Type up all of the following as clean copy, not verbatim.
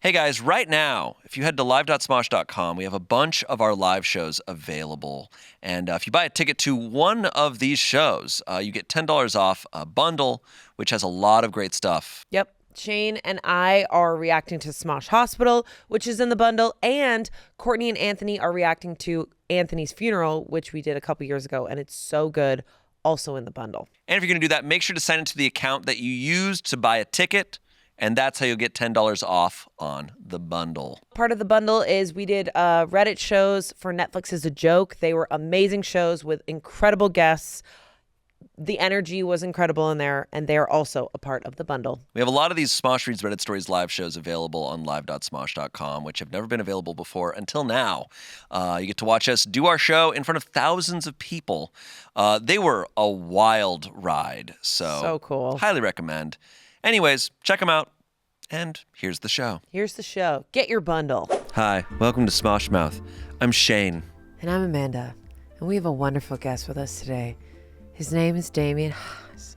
Hey guys, right now, if you head to live.smosh.com, we have a bunch of our live shows available. And if you buy a ticket to one of these shows, you get $10 off a bundle, which has a lot of great stuff. Yep. Shayne and I are reacting to Smosh Hospital, which is in the bundle, and Courtney and Anthony are reacting to Anthony's funeral, which we did a couple years ago, and it's so good, also in the bundle. And if you're going to do that, make sure to sign into the account that you used to buy a ticket, and that's how you'll get $10 off on the bundle. Part of the bundle is we did Reddit shows for Netflix is a Joke. They were amazing shows with incredible guests. The energy was incredible in there, and they're also a part of the bundle. We have a lot of these Smosh Reads Reddit Stories live shows available on live.smosh.com, which have never been available before until now. You get to watch us do our show in front of thousands of people. They were a wild ride, so cool. Highly recommend. Anyways, check them out, and here's the show. Here's the show. Get your bundle. Hi, welcome to Smosh Mouth. I'm Shayne. And I'm Amanda, and we have a wonderful guest with us today. His name is Damien Haas.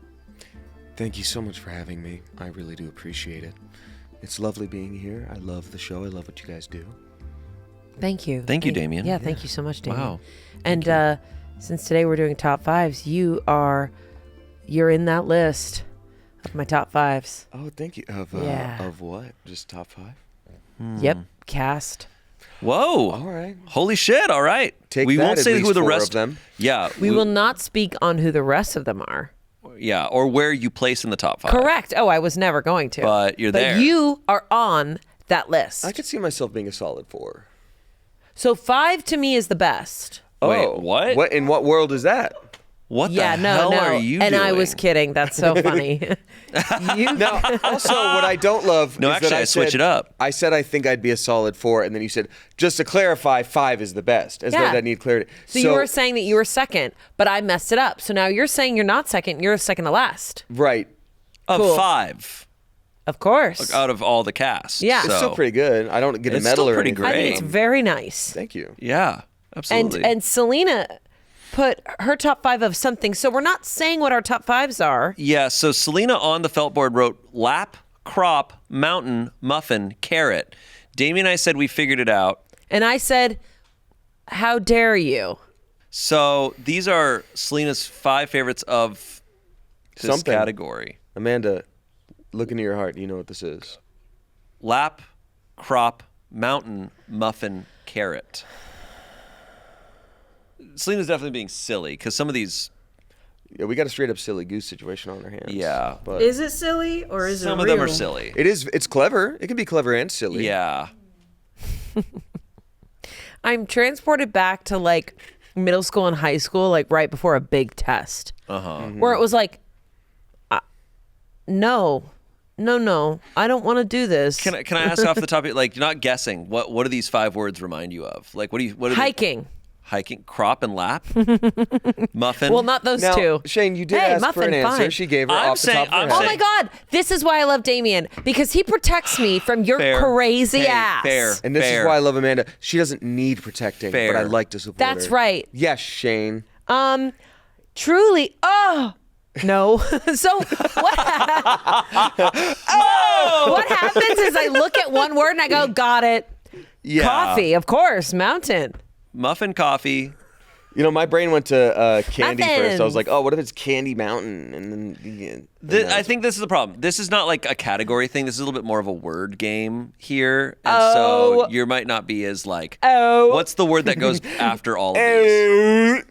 Thank you so much for having me. I really do appreciate it. It's lovely being here. I love the show. I love what you guys do. Thank you. Thank you, Damien. Yeah, thank you so much, Damien. Wow. And since today we're doing top fives, you're in that list of my top fives. Oh, thank you. Of what? Just top five? Yep. Cast. Whoa. All right. Holy shit. All right. Take we that, won't at say least who the 4 rest of them. Yeah. We will not speak on who the rest of them are. Yeah, or where you place in the top 5. Correct. Oh, I was never going to. But you're there. But you are on that list. I could see myself being a solid 4. So 5 to me is the best. Wait, what? In what world is that? What the hell are you and doing? I was kidding. That's so funny. Now, also, what I don't love No, is actually, that I switch it up. I said I think I'd be a solid 4, and then you said, just to clarify, 5 is the best, as though that need clarity. So you were saying that you were second, but I messed it up. So now you're saying you're not second. You're second to last. Right. Of Cool. 5. Of course. Out of all the cast. Yeah. It's still pretty good. I don't get a It's medal still or pretty anything. great. I think it's very nice. Thank you. Yeah, absolutely. And Selina put her top 5 of something. So we're not saying what our top 5s are. Yeah, so Selina on the felt board wrote lap, crop, mountain, muffin, carrot. Damien and I said we figured it out. And I said, how dare you? So these are Selina's 5 favorites of this category. Amanda, look into your heart. You know what this is. Lap, crop, mountain, muffin, carrot. Selina's definitely being silly because some of these. Yeah, we got a straight up silly goose situation on our hands. Yeah. But Is it silly or is Some it of real? them are silly. it is. It's clever. It can be clever and silly. Yeah. I'm transported back to like middle school and high school, like right before a big test, where it was like, no, I don't want to do this. Can I ask off the top? Like, you're not guessing. What do these 5 words remind you of? Like, what are Hiking. Hiking, crop and lap, muffin. Well, not those Now, two. Shayne, you did Hey, ask for muffin, an answer. fine. She gave her I'm off the top of her saying- head. Oh my God, this is why I love Damien, because he protects me from your Fair. crazy Hey, ass. fair. And this is why I love Amanda. She doesn't need protecting, Fair. but I like to support That's her. right. Yes, Shayne. Truly, no. So what what happens is I look at one word and I go, got it. Yeah. Coffee, of course, mountain. Muffin, coffee. You know, my brain went to candy first. I was Muffins. like, oh, what if it's Candy Mountain? And then I think this is the problem. This is not like a category thing. This is a little bit more of a word game here. And so you might not be as like, what's the word that goes after all of these?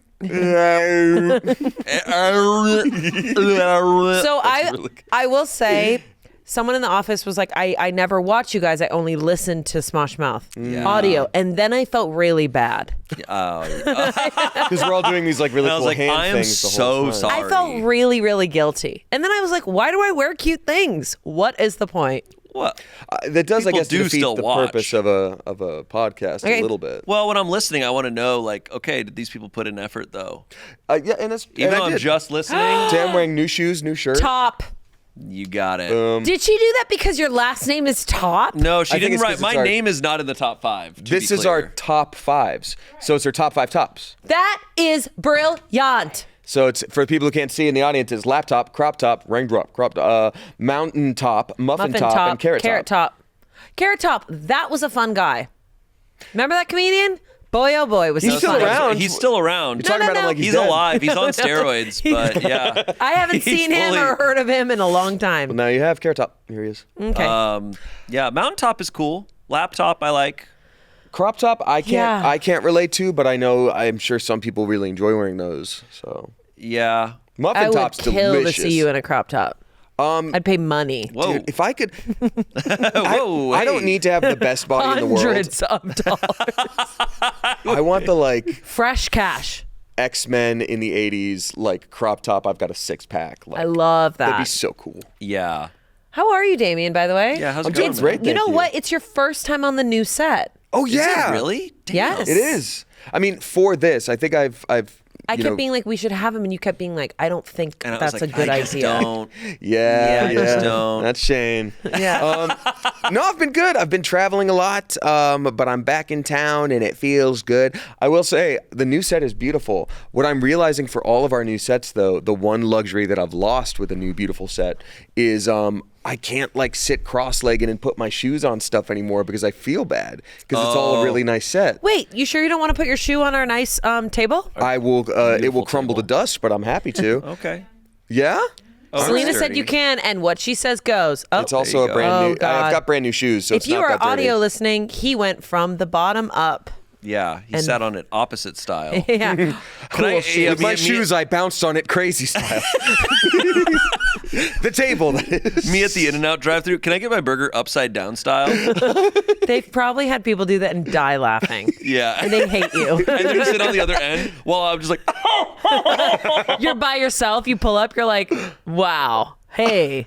So I will say, someone in the office was like, I never watch you guys. I only listen to Smosh Mouth audio. And then I felt really bad. because we're all doing these like really I was cool like, hand I am things the so whole time. sorry. I felt really, really guilty. And then I was like, why do I wear cute things? What is the point? What? That does, People I guess, do defeat still the watch. purpose of a podcast Okay. a little bit. Well, when I'm listening, I want to know, like, okay, did these people put in effort, though? Yeah, and that's Even and though I I'm did. just listening, Today I'm wearing new shoes, new shirt. Top. you got it. Did she do that because your last name is Topp? No, she I think didn't it's write. 'cause My it's our- name is not in the top 5. This is our top 5s. So it's our top 5 tops. That is brilliant. So it's for people who can't see in the audience. It's laptop, crop top, ring drop, crop, mountain top, muffin top, and carrot top. top. Carrot Top, that was a fun guy. Remember that comedian? Boy, oh boy, was He's he still funny. around. He's still around. You're talking about him like He's dead. alive. He's on steroids, but yeah. I haven't He's seen him fully- or heard of him in a long Well, time. now you have Carrot Top. Here he is. Okay. Yeah, mountaintop is cool. Laptop I like. Crop top, I Yeah. can't relate to, but I'm sure some people really enjoy wearing those. So Yeah. muffin I would top's kill delicious. to see you in a crop top. I'd pay money. Whoa. Dude, if I could, Whoa. I don't need to have the best body in the world. Hundreds of dollars. I want the like Fresh cash. X-Men in the 80s, like crop top. I've got a 6-pack. Like, I love that'd be that. so cool. Yeah. How are you, Damien, by the way? Yeah, how's it I'm going? doing great. You Thank know you. what? It's your first time on the new set. Oh Is yeah, it really? Damn. Yes. It is. I mean, for this, I think I've I you kept know, being like, we should have him, and you kept being like, I don't think And I that's was like, a good I just idea. don't. yeah, I just don't. That's Shayne. Yeah. No, I've been good. I've been traveling a lot, but I'm back in town and it feels good. I will say the new set is beautiful. What I'm realizing for all of our new sets, though, the one luxury that I've lost with a new beautiful set is I can't like sit cross-legged and put my shoes on stuff anymore because I feel bad because it's all a really nice set. Wait, you sure you don't want to put your shoe on our nice table? I will. It will crumble to dust, but I'm happy to. Okay. Yeah. Oh, Selena that's said dirty. you can, and what she says goes. Oh, It's also a go. brand Oh, new. God. I've got brand new shoes, so if it's you not are that dirty. audio listening, he went from the bottom up. Yeah, he And- sat on it opposite style. Yeah. Can I- yeah, With my me- shoes, I bounced on it crazy style. The table, that is. Me at the In-N-Out drive-thru. Can I get my burger upside down style? They've probably had people do that and die laughing. Yeah. And they hate you. And they're just sitting on the other end while I'm just like, You're by yourself, you pull up, you're like, wow, hey,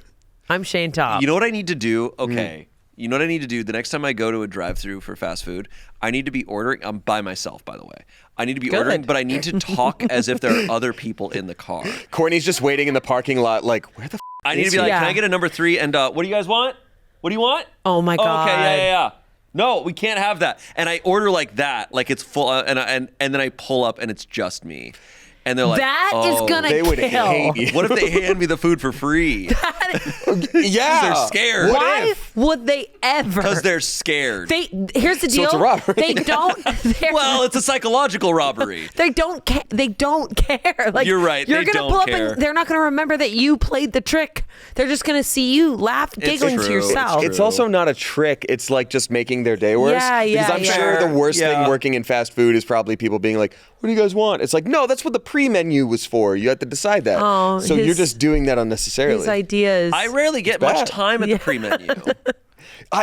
I'm Shayne Topp. you know what I need to do? Mm. Okay. You know what I need to do? The next time I go to a drive-thru for fast food, I need to be ordering. I'm by myself, by the way. I need to be Good. ordering, but I need to talk as if there are other people in the car. Courtney's just waiting in the parking lot, like, where the f I need to is be like, he? Yeah. can I get a number 3? And what do you guys want? What do you want? Oh my God. Okay, yeah. No, we can't have that. And I order like that, like it's full, and then I pull up and it's just me. And they're like, That is oh, gonna they would kill. hate you. What if they hand me the food for free? Yeah. They're scared. What Why if? would they ever? Because they're scared. Here's the So deal. it's a robbery. They don't. Well, it's a psychological robbery. They don't. They don't care. Like You're right, You're they gonna don't pull care. up and they're not gonna remember that you played the trick. They're just gonna see you laugh, giggling to true. yourself. It's also not a trick. It's like just making their day worse. Yeah, Because yeah, I'm yeah. sure the worst Yeah. thing working in fast food is probably people being like, what do you guys want? It's like, no, that's what the pre-menu was for. You have to decide that. Oh, so his- you're just doing that unnecessarily. His ideas. I rarely get much bad. time at the pre-menu.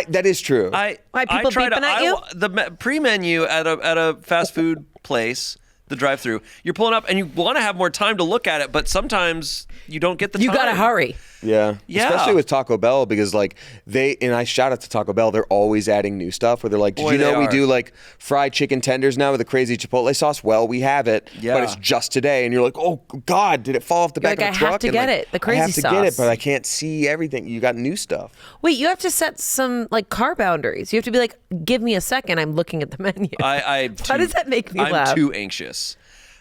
That is true. Why, people beeping at you? The pre-menu at a fast food place, the drive-thru, you're pulling up and you want to have more time to look at it, but sometimes you don't get the You time. gotta hurry. Yeah. Yeah. Especially with Taco Bell because like and I shout out to Taco Bell, they're always adding new stuff where they're like, did Boy, you know they we are. do like fried chicken tenders now with the crazy chipotle sauce? Well, we have it, Yeah. but it's just today. And you're like, oh God, did it fall off the You're back like, of the I truck? have to And, get like, it, the crazy I have to get it, sauce. but I can't see everything. You got new stuff. Wait, you have to set some like car boundaries. You have to be like, give me a second. I'm looking at the menu. Why does that make me I'm laugh? too anxious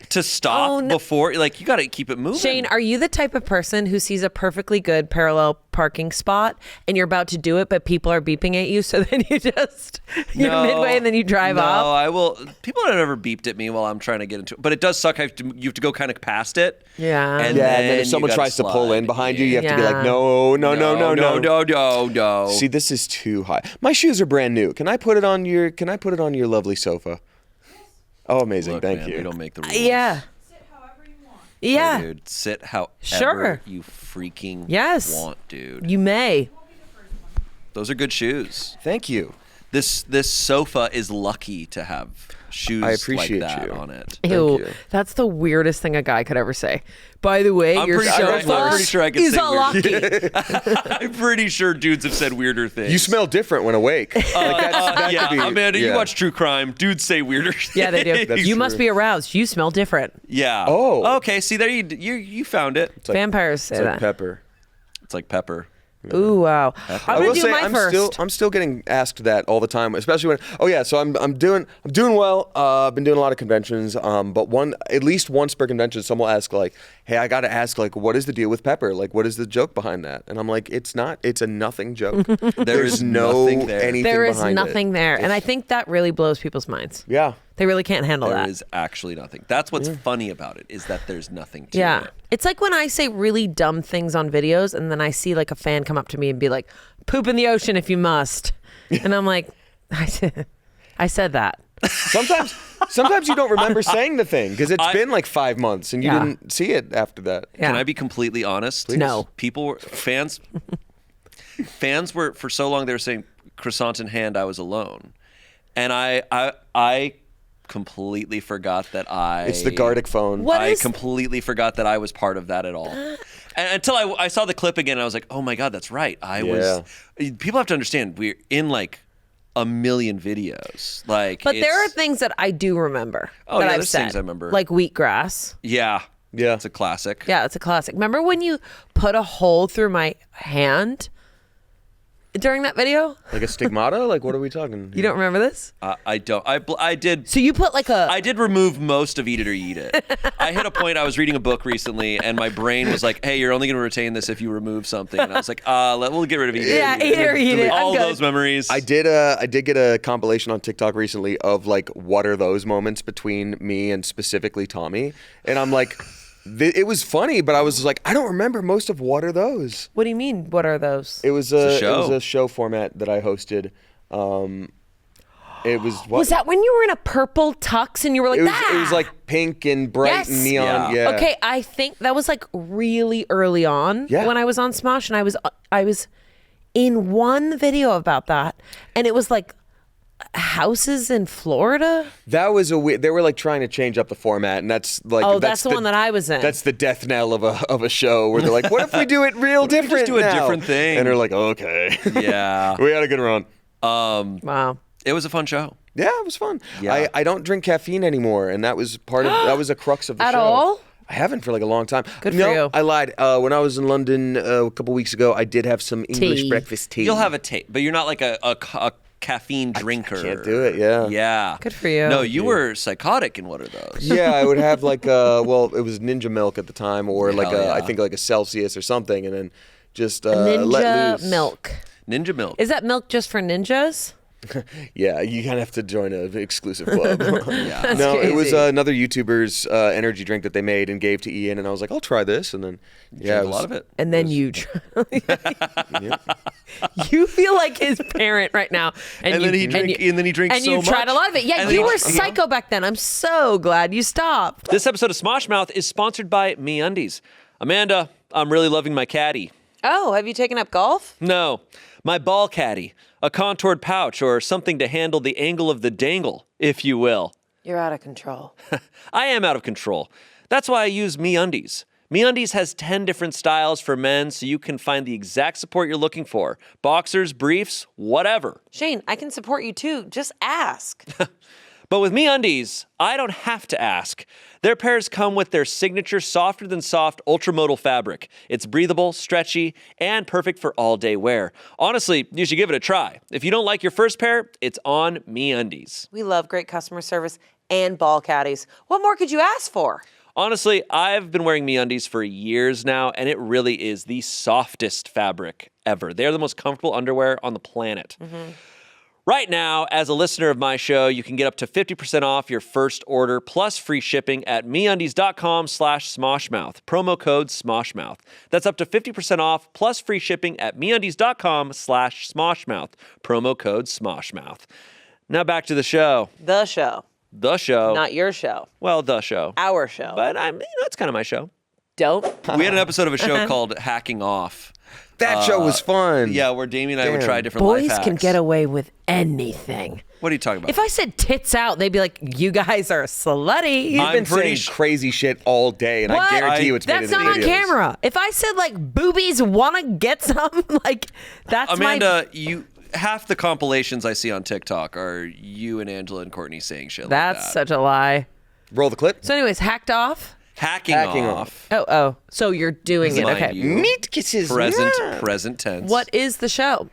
to stop Oh, no. before. Like you got to keep it moving. Shayne, are you the type of person who sees a perfectly good parallel parking spot and you're about to do it, but people are beeping at you, so then you're No, midway and then you drive no, off? I will. People have never beeped at me while I'm trying to get into it, but it does suck. You have to go kind of past it. Yeah. And Yeah, and then you if someone gotta tries to pull slide. in behind you, you have to be Yeah. like, no. no. See, this is too high. My shoes are brand new. Can I put it on your lovely sofa? Oh, amazing. Look, Thank man, you. We don't make the rules. Yeah. Yeah. Dude, sit however Sure. you freaking Yes. want, dude. You may. Those are good shoes. Thank you. This sofa is lucky to have shoes I appreciate like that you. on it. Ew, you. that's the weirdest thing a guy could ever say. By the way, I'm your pretty sure- sofa I'm pretty sure I could is say a weird. lucky. I'm pretty sure dudes have said weirder things. You smell different when awake. That yeah, could be, Amanda, you yeah. watch true crime. Dudes say weirder things. Yeah, they do. That's You true. must be aroused. You smell different. Yeah. Oh. Okay. See, there you found it. It's like- Vampires say It's like that. pepper. It's like pepper. Ooh, wow. I I'm will gonna do say my first. I'm still getting asked that all the time, especially when. Oh yeah, so I'm doing well. I've been doing a lot of conventions. But at least once per convention, someone will ask like, "Hey, I got to ask like, what is the deal with pepper? Like, what is the joke behind that?" And I'm like, "It's a nothing joke. There's nothing there. anything There is behind nothing there, and I think that really blows people's minds. Yeah. They really can't handle There that. is actually nothing. That's what's funny about it, is that there's nothing to Yeah. it. It's like when I say really dumb things on videos and then I see like a fan come up to me and be like, poop in the ocean if you must. And I'm like, I said that. Sometimes you don't remember saying the thing because it's been like 5 months and you Yeah. didn't see it after that. Yeah. Can I be completely honest? No. Fans were, for so long, they were saying, croissant in hand, I was alone. And I completely forgot that It's the Gardic phone. I completely forgot that I was part of that at all. And until I saw the clip again, I was like, oh my God, that's right. People have to understand, we're in like a million videos. But there are things that I do remember. Oh, that yeah, I've there's said, things I remember. like wheatgrass. Yeah. Yeah. It's a classic. Yeah, it's a classic. Remember when you put a hole through my hand during that video? Like a stigmata? Like what are we talking? You don't remember this? I don't. I did. So you put like I did remove most of Eat It or Eat It. I hit a point, I was reading a book recently, and my brain was like, hey, you're only going to retain this if you remove something. And I was like, we'll get rid of Eat It. Yeah, Eat It or Eat It. All I'm good. those memories. I did get a compilation on TikTok recently of like what are those moments between me and specifically Tommy, and I'm like, it was funny, but I was like, I don't remember most of what are those. What do you mean? What are those? It was a show. It was a show format that I hosted. It was what? Was that when you were in a purple tux and you were like, It was like pink and bright Yes. and neon. Yeah. Okay, I think that was like really early on when I was on Smosh, and I was in one video about that, and it was like houses in Florida. That was they were like trying to change up the format, and that's like that's the one that I was in. That's the death knell of a show where they're like, what if we do it real different? just do a now? different thing. And they're like, okay. Yeah. We had a good run. Wow. It was a fun show. Yeah, it was fun. Yeah. I don't drink caffeine anymore, and that was that was a crux of the At show. all? I haven't for like a long time. Good for no, you. I lied. When I was in London a couple weeks ago, I did have some English Tea. breakfast tea. You'll have a tape, but you're not like a caffeine drinker. I can't do it. Yeah. Yeah. Good for you. No, you were psychotic in one of those. Yeah, I would have like it was Ninja Milk at the time, or like Hell yeah. I think like a Celsius or something, and then just Ninja let loose. milk. Ninja milk. Is that milk just for ninjas? Yeah, you kind of have to join an exclusive club. Yeah. No, it was crazy. another YouTuber's energy drink that they made and gave to Ian, and I was like, I'll try this, and then yeah, Drank a lot of it. And then you you feel like his parent right now. And then he drinks and so you much. tried a lot of it. Yeah, And you then were he- psycho back then. I'm so glad you stopped. This episode of Smosh Mouth is sponsored by MeUndies. Amanda, I'm really loving my caddy. Oh, have you taken up golf? No, my ball caddy, a contoured pouch or something to handle the angle of the dangle, if you will. You're out of control. I am out of control. That's why I use MeUndies. MeUndies has 10 different styles for men, so you can find the exact support you're looking for. Boxers, briefs, whatever. Shayne, I can support you too. Just ask. But with MeUndies, I don't have to ask. Their pairs come with their signature softer than soft ultramodal fabric. It's breathable, stretchy, and perfect for all-day wear. Honestly, you should give it a try. If you don't like your first pair, it's on MeUndies. We love great customer service and ball caddies. What more could you ask for? Honestly, I've been wearing MeUndies for years now, and it really is the softest fabric ever. They're the most comfortable underwear on the planet. Right now, as a listener of my show, you can get up to 50% off your first order plus free shipping at MeUndies.com/Smoshmouth. Promo code Smoshmouth. That's up to 50% off plus free shipping at MeUndies.com/Smoshmouth. Promo code Smoshmouth. Now back to the show. The show. The show. Not your show. Well, the show. Our show. But it's kind of my show. Don't. We had an episode of a show called Hacking Off. That show was fun. Yeah, where Damien and I would Damn. try different life Boys hacks. can get away with anything. What are you talking about? If I said tits out, they'd be like, you guys are slutty. You've I'm been pretty saying crazy shit all day, and What? I guarantee you it's made That's in the not on videos. camera. If I said like boobies wanna get some, like that's Amanda, half the compilations I see on TikTok are you and Angela and Courtney saying shit that's like that. such a lie. Roll the clip. So anyways, hacked off. Hacking off. Oh. So you're doing it. Mind Okay. you. Meat kisses. Present tense. What is the show?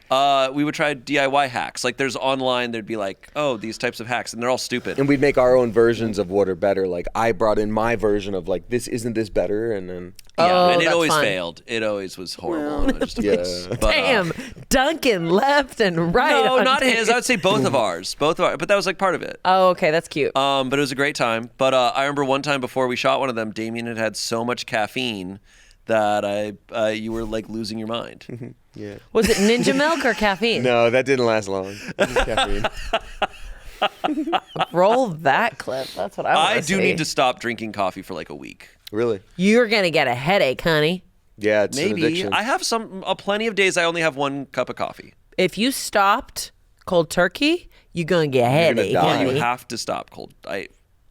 We would try DIY hacks. Like there's online, there'd be like, oh, these types of hacks, and they're all stupid. And we'd make our own versions of what are better. Like I brought in my version of like this isn't this better, and then and it that's always fun. failed. It always was horrible. And just a mess. But, Damn, Duncan left and right. no, on not tape. his. I would say both of ours. But that was like part of it. Oh, okay, that's cute. But it was a great time. But I remember one time before we shot one of them, Damien had so much caffeine that you were like losing your mind. yeah. Was it Ninja Milk or caffeine? No, that didn't last long. Caffeine. Roll that clip. That's what I want I do need to stop drinking coffee for like a week. Really? You're gonna get a headache, honey. Yeah, it's an Maybe. addiction. I have plenty of days I only have one cup of coffee. If you stopped cold turkey, you're gonna get a gonna headache, die. honey. You have to stop cold.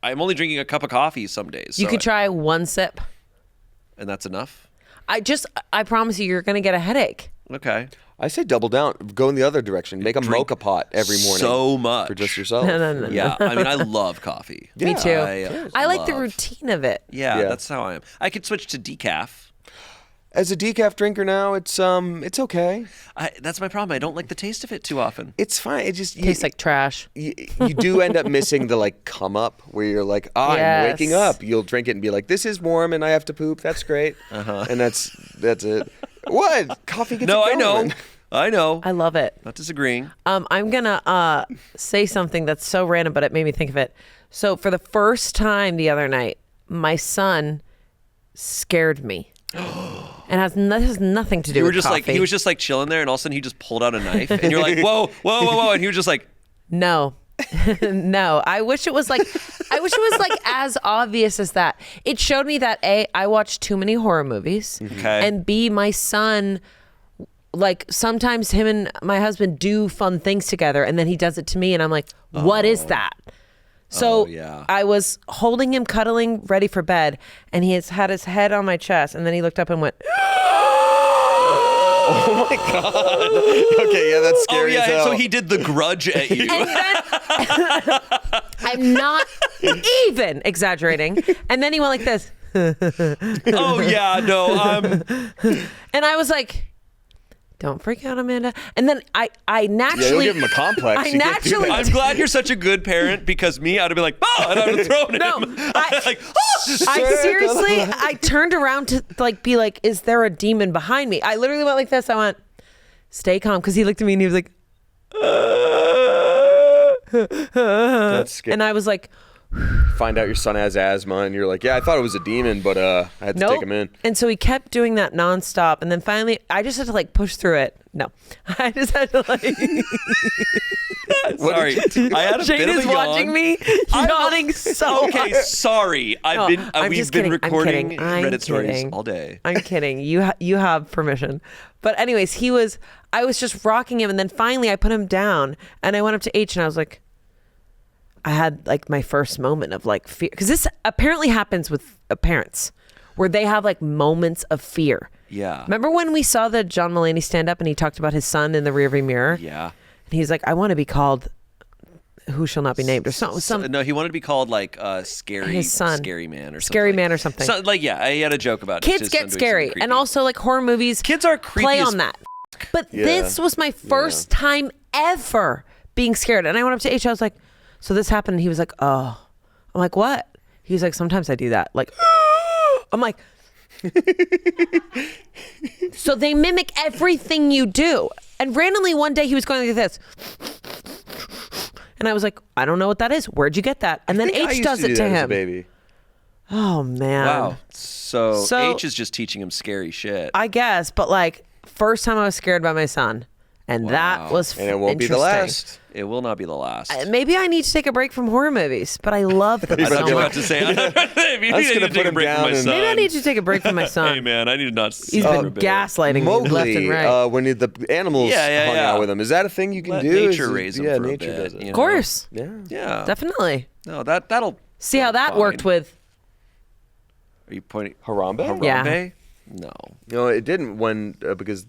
I'm only drinking a cup of coffee some days. You so could try one sip. and that's enough. I promise you're gonna get a headache. Okay. I say double down. Go in the other direction. Make a Drink mocha pot every morning. so much. For just yourself. No. Yeah, I mean, I love coffee. Me too. I like the love- routine of it. Yeah, Yeah. that's how I am. I could switch to decaf. As a decaf drinker now, it's okay. That's my problem. I don't like the taste of it too often. It's fine. It just Tastes like trash. you do end up missing the like come up where you're like, I'm Yes. waking up. You'll drink it and be like, this is warm and I have to poop. That's great. And that's it. What? Coffee gets No, it I know. going. I know. I love it. Not disagreeing. I'm gonna say something that's so random, but it made me think of it. So for the first time the other night, my son scared me. And this has nothing to do You were with just coffee. like he was just like chilling there, and all of a sudden he just pulled out a knife, and you're like, whoa, and he was just like, No. No. I wish it was like as obvious as that. It showed me that A, I watch too many horror movies. Okay. And B, my son, like sometimes him and my husband do fun things together and then he does it to me and I'm like, what is that? So yeah. I was holding him, cuddling, ready for bed, and he has had his head on my chest, and then he looked up and went, Oh my God. Okay, yeah, that's scary as hell. so he did the grudge at you. and then I'm not even exaggerating. And then he went like this. Oh yeah, no, And I was like, don't freak out, Amanda. And then I Yeah, you'll naturally, give him a complex. I You can't do naturally- that. I'm glad you're such a good parent because me, I'd have been like, oh, and I would have thrown No, him. I- like, I seriously, I turned around to like be like, is there a demon behind me? I literally went like this. I went, stay calm. Because he looked at me and he was like, That's scary. and I was like, Find out your son has asthma, and you're like, yeah, I thought it was a demon, but I had to nope. take him in. And so he kept doing that nonstop. And then finally, I just had to like push through it. No, I just had to like. sorry, I had a Shayne bit of is a yawn. watching me yawning so Okay, hard. sorry. No, I'm we've just been kidding. I'm recording kidding. I'm Reddit stories kidding. all day. I'm kidding. You have permission. But anyways, I was just rocking him, and then finally I put him down, and I went up to H, and I was like, I had like my first moment of like fear, because this apparently happens with parents, where they have like moments of fear. Yeah. Remember when we saw the John Mulaney stand up, and he talked about his son in the rearview mirror? Yeah. And he's like, I want to be called Who Shall Not Be Named, or some No, he wanted to be called like scary, His son. scary man or something. Scary man or something. So, like, yeah, he had a joke about Kids his son get doing scary, something and creepy. also like horror movies. Kids are creepy play as on that. But Yeah. this was my first time ever being scared, and I went up to H. I was like, "So this happened," and he was like, "Oh." I'm like, "What?" He was like, "Sometimes I do that." Like, I'm like, so they mimic everything you do. And randomly one day he was going like this. And I was like, I don't know what that is. Where'd you get that? And then I think I H used does to do it to that as a him. baby. Oh man. Wow. So So- H is just teaching him scary shit. I guess, but like first time I was scared by my son. And that Wow. was And it won't be the interesting. last. It will not be the last. Maybe I need to take a break from horror movies, but I love them I so thought you were about much. to say, I just need gonna to put take a him break from down my and- son. Maybe I need to take a break from my son. Hey, man, I need to not see He's for a been bit. gaslighting me Mowgli, left and right. when the animals Yeah, hung yeah. out with him. Is that a thing you can Let do? nature Is it- raise him Yeah, for a nature bit, does it. you Of course. Yeah. Yeah. Definitely. No, that'll. See how that fine. worked with. Are you pointing? Harambe? Yeah. Harambe? No. No, it didn't when because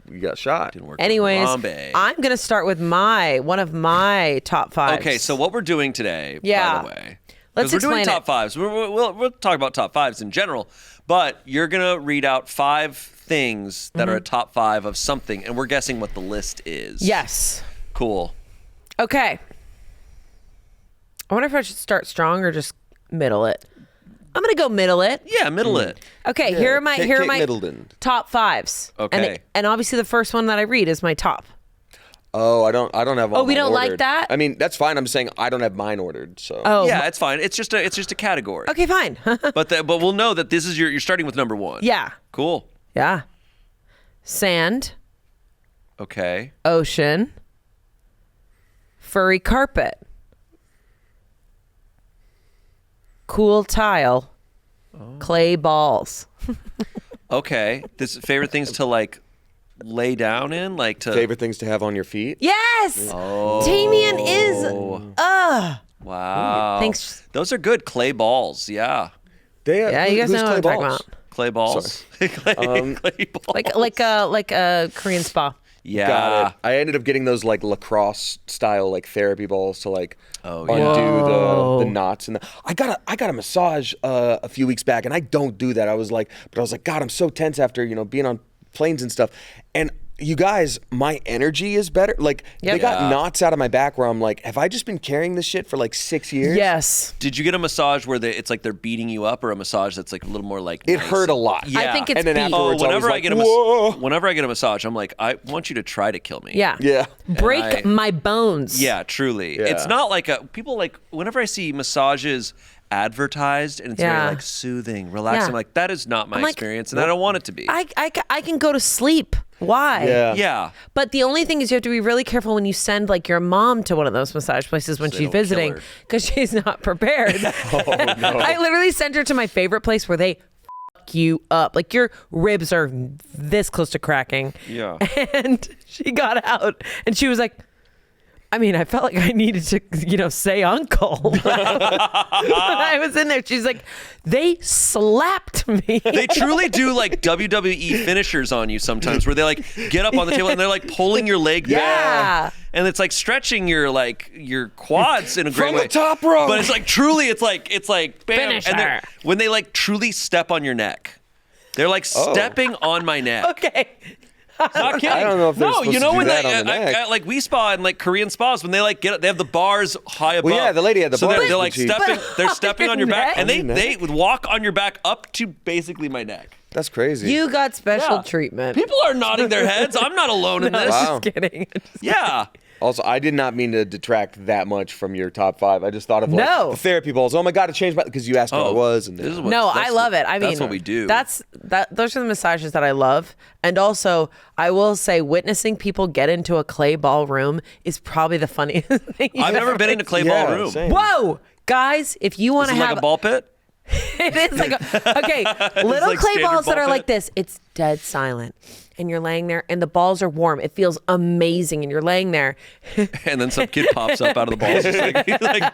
we got shot. Didn't work. with Anyways, Harambe. I'm going to start with one of my top 5. Okay, so what we're doing today, Yeah. by the way. Let's we're doing explain top it. fives. We'll talk about top fives in general, but you're gonna read out 5 things that are a top 5 of something, and we're guessing what the list is. Yes. Cool. Okay. I wonder if I should start strong or just middle it. I'm gonna go middle it. Yeah, middle it. Okay, here are my Middleton. top 5s. Okay. And obviously the first one that I read is my top. Oh, I don't have all we mine don't like ordered. that? I mean, that's fine. I'm saying I don't have mine ordered, so. Oh. Yeah, it's fine. It's just a category. Okay, fine. But we'll know that this is you're starting with number 1. Yeah. Cool. Yeah. Sand, Okay. ocean, furry carpet, cool tile, clay balls. Okay. This favorite things to like lay down in, like to Favorite things to have on your feet? Yes. Oh. Damien is. Wow. Thanks. Those are good clay balls. Yeah. Yeah, you guys who's know what I'm Clay talking Balls? about. Clay balls. clay balls. Like a Korean spa. Yeah. Got it. I ended up getting those like lacrosse style like therapy balls to like Oh, undo yeah. the knots and I got a massage a few weeks back and I don't do that. I was like, God, I'm so tense after being on planes and stuff. And you guys, my energy is better. Like they got knots out of my back where I'm like, have I just been carrying this shit for like 6 years? Yes. Did you get a massage where it's like they're beating you up, or a massage that's like a little more like It nice? hurt a lot. Yeah. I think it's And then beat. afterwards, whenever I was like, whenever I get a massage, I'm like, I want you to try to kill me. Yeah. Yeah. Break my bones. Yeah, truly. Yeah. It's not like people like whenever I see massages advertised and it's very like soothing, relaxing. Yeah. I'm like, that is not my I'm like, experience, and I don't want it to be. I can go to sleep. Why? Yeah. Yeah. But the only thing is you have to be really careful when you send like your mom to one of those massage places when they she's don't kill visiting her. because she's not prepared. I literally sent her to my favorite place where they fuck you up. Like your ribs are this close to cracking. Yeah. And she got out and she was like, I mean, I felt like I needed to, say uncle. When I was in there, she's like, they slapped me. They truly do like WWE finishers on you sometimes where they like get up on the table and they're like pulling your leg back. And it's like stretching your quads in a great From way. the top rope. But it's like truly it's like bam. Finisher. And when they like truly step on your neck. They're like stepping on my neck. Okay. Not kidding. I don't know if they're supposed to do when that they, on the neck. like we spa and like Korean spas when they like get they have the bars high above. Well, yeah, the lady had the so bars, They're like but she- stepping. They're stepping on your back, and neck? they would walk on your back up to basically my neck. That's crazy. You got special Yeah. treatment. People are nodding their heads. I'm not alone in this. Wow. Just kidding. Yeah. Also, I did not mean to detract that much from your top 5. I just thought of like No. the therapy balls. Oh my God, it changed my because you asked me what it was. And this is what, No, that's I love it. I mean, that's what we do. Those are the massages that I love. And also, I will say, witnessing people get into a clay ball room is probably the funniest thing. I've never been in a clay Yeah, ball room. same. Whoa, guys! If you want Is to it have like a ball pit? it is like okay, little like clay standard balls that ball are like pit? this. It's dead silent, and you're laying there, and the balls are warm. It feels amazing, and you're laying there. And then some kid pops up out of the balls. Just like,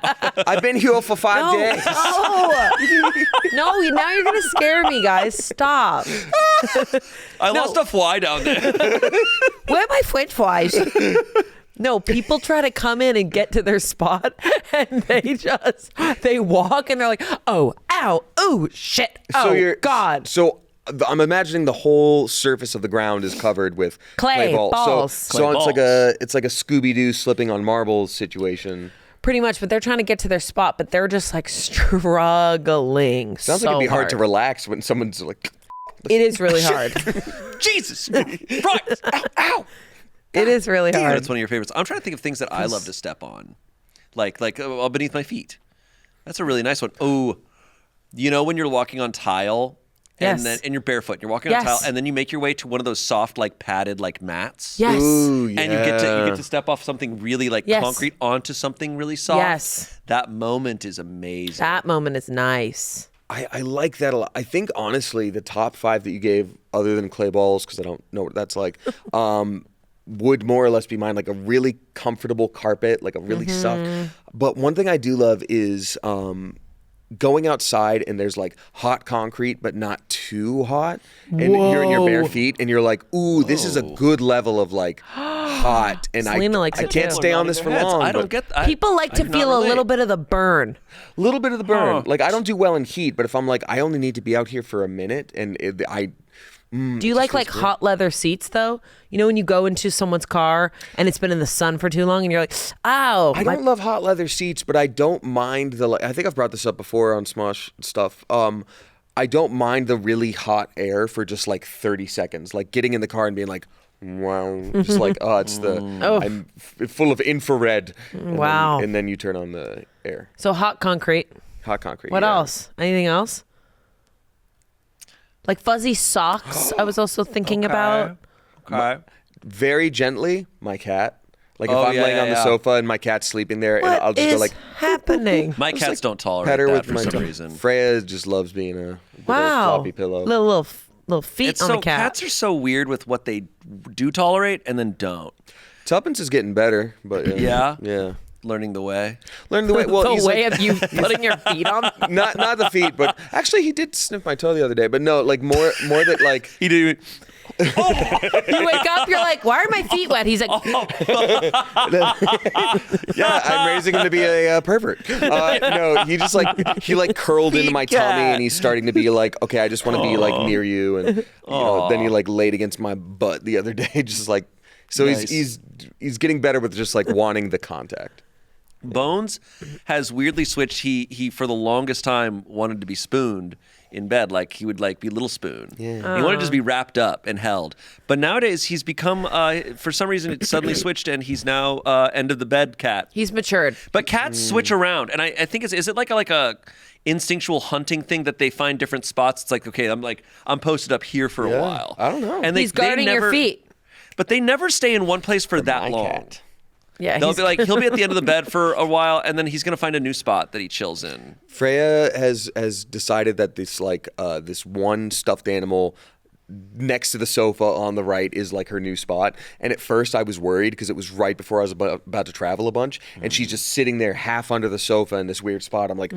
I've been here for 5 No, days. no, now you're gonna scare me, guys. Stop. I lost a fly down there. Where are my French fries? No, people try to come in and get to their spot and they walk and they're like, oh, ow, oh, shit, oh, God. So I'm imagining the whole surface of the ground is covered with Clay balls. So Clay it's like a Scooby-Doo slipping on marbles situation. Pretty much, but they're trying to get to their spot, but they're just like struggling. Sounds like it'd be hard to relax when someone's like, It is really hard. Jesus. Right. Ow, ow. It is really hard. That's one of your favorites. I'm trying to think of things that I love to step on, like beneath my feet. That's a really nice one. Oh, when you're walking on tile, and Yes. then you're barefoot, and you're walking on Yes. tile, and then you make your way to one of those soft, like padded, like mats. Yes. ooh, yeah. And you get to step off something really like Yes. concrete onto something really soft. Yes. That moment is amazing. That moment is nice. I like that a lot. I think honestly, the top 5 that you gave, other than clay balls, because I don't know what that's like, would more or less be mine. Like a really comfortable carpet, like a really soft. But one thing I do love is going outside and there's like hot concrete but not too hot, and you're in your bare feet and you're like, ooh, this is a good level of like hot, and Selena likes I it can't too. stay on this for long. I don't but get that. People like to feel a little bit of the burn. a little bit of the burn. Like I don't do well in heat, but if I'm like I only need to be out here for a minute, and Do you like hot leather seats though? You know when you go into someone's car and it's been in the sun for too long and you're like, ow. I don't love hot leather seats, but I don't mind I think I've brought this up before on Smosh stuff. I don't mind the really hot air for just like 30 seconds, like getting in the car and being like, wow, just like, I'm full of infrared. Wow. And then you turn on the air. So hot concrete. Hot concrete. What yeah. else? Anything else? Like fuzzy socks, I was also thinking about. Okay. Very gently, my cat. Like if Oh, I'm yeah, laying yeah, on the yeah. sofa and my cat's sleeping there, and What I'll just is go like, happening? My cats don't tolerate pet her that with for my some tongue. reason. Freya just loves being a big old Wow. floppy pillow. Little feet It's on so the cat. cats are so weird with what they do tolerate and then don't. Tuppence is getting better, but Yeah? yeah. Learning the way. Learn the way. Well, the he's way like, of you putting your feet on. not the feet, but actually he did sniff my toe the other day. But no, like more that like He did. You wake up, you're like, why are my feet wet? He's like, yeah, I'm raising him to be a pervert. No, he just like he like curled into my tummy, and he's starting to be like, okay, I just want to be like near you, and you know, then he like laid against my butt the other day, just like so Nice. he's getting better with just like wanting the contact. Bones has weirdly switched. He for the longest time wanted to be spooned in bed, like he would like be little spoon. Yeah. He wanted to just be wrapped up and held. But nowadays he's become for some reason it suddenly switched, and he's now end of the bed cat. he's matured. But cats switch around, and I think is it like a instinctual hunting thing that they find different spots? It's like, okay, I'm posted up here for a while. I don't know. And He's guarding your feet. But they never stay in one place for that My long. cat. Yeah, They'll he's be like, he'll be at the end of the bed for a while, and then he's gonna find a new spot that he chills in. Freya has decided that this like this one stuffed animal next to the sofa on the right is like her new spot. And at first I was worried because it was right before I was about to travel a bunch, and she's just sitting there half under the sofa in this weird spot. I'm like,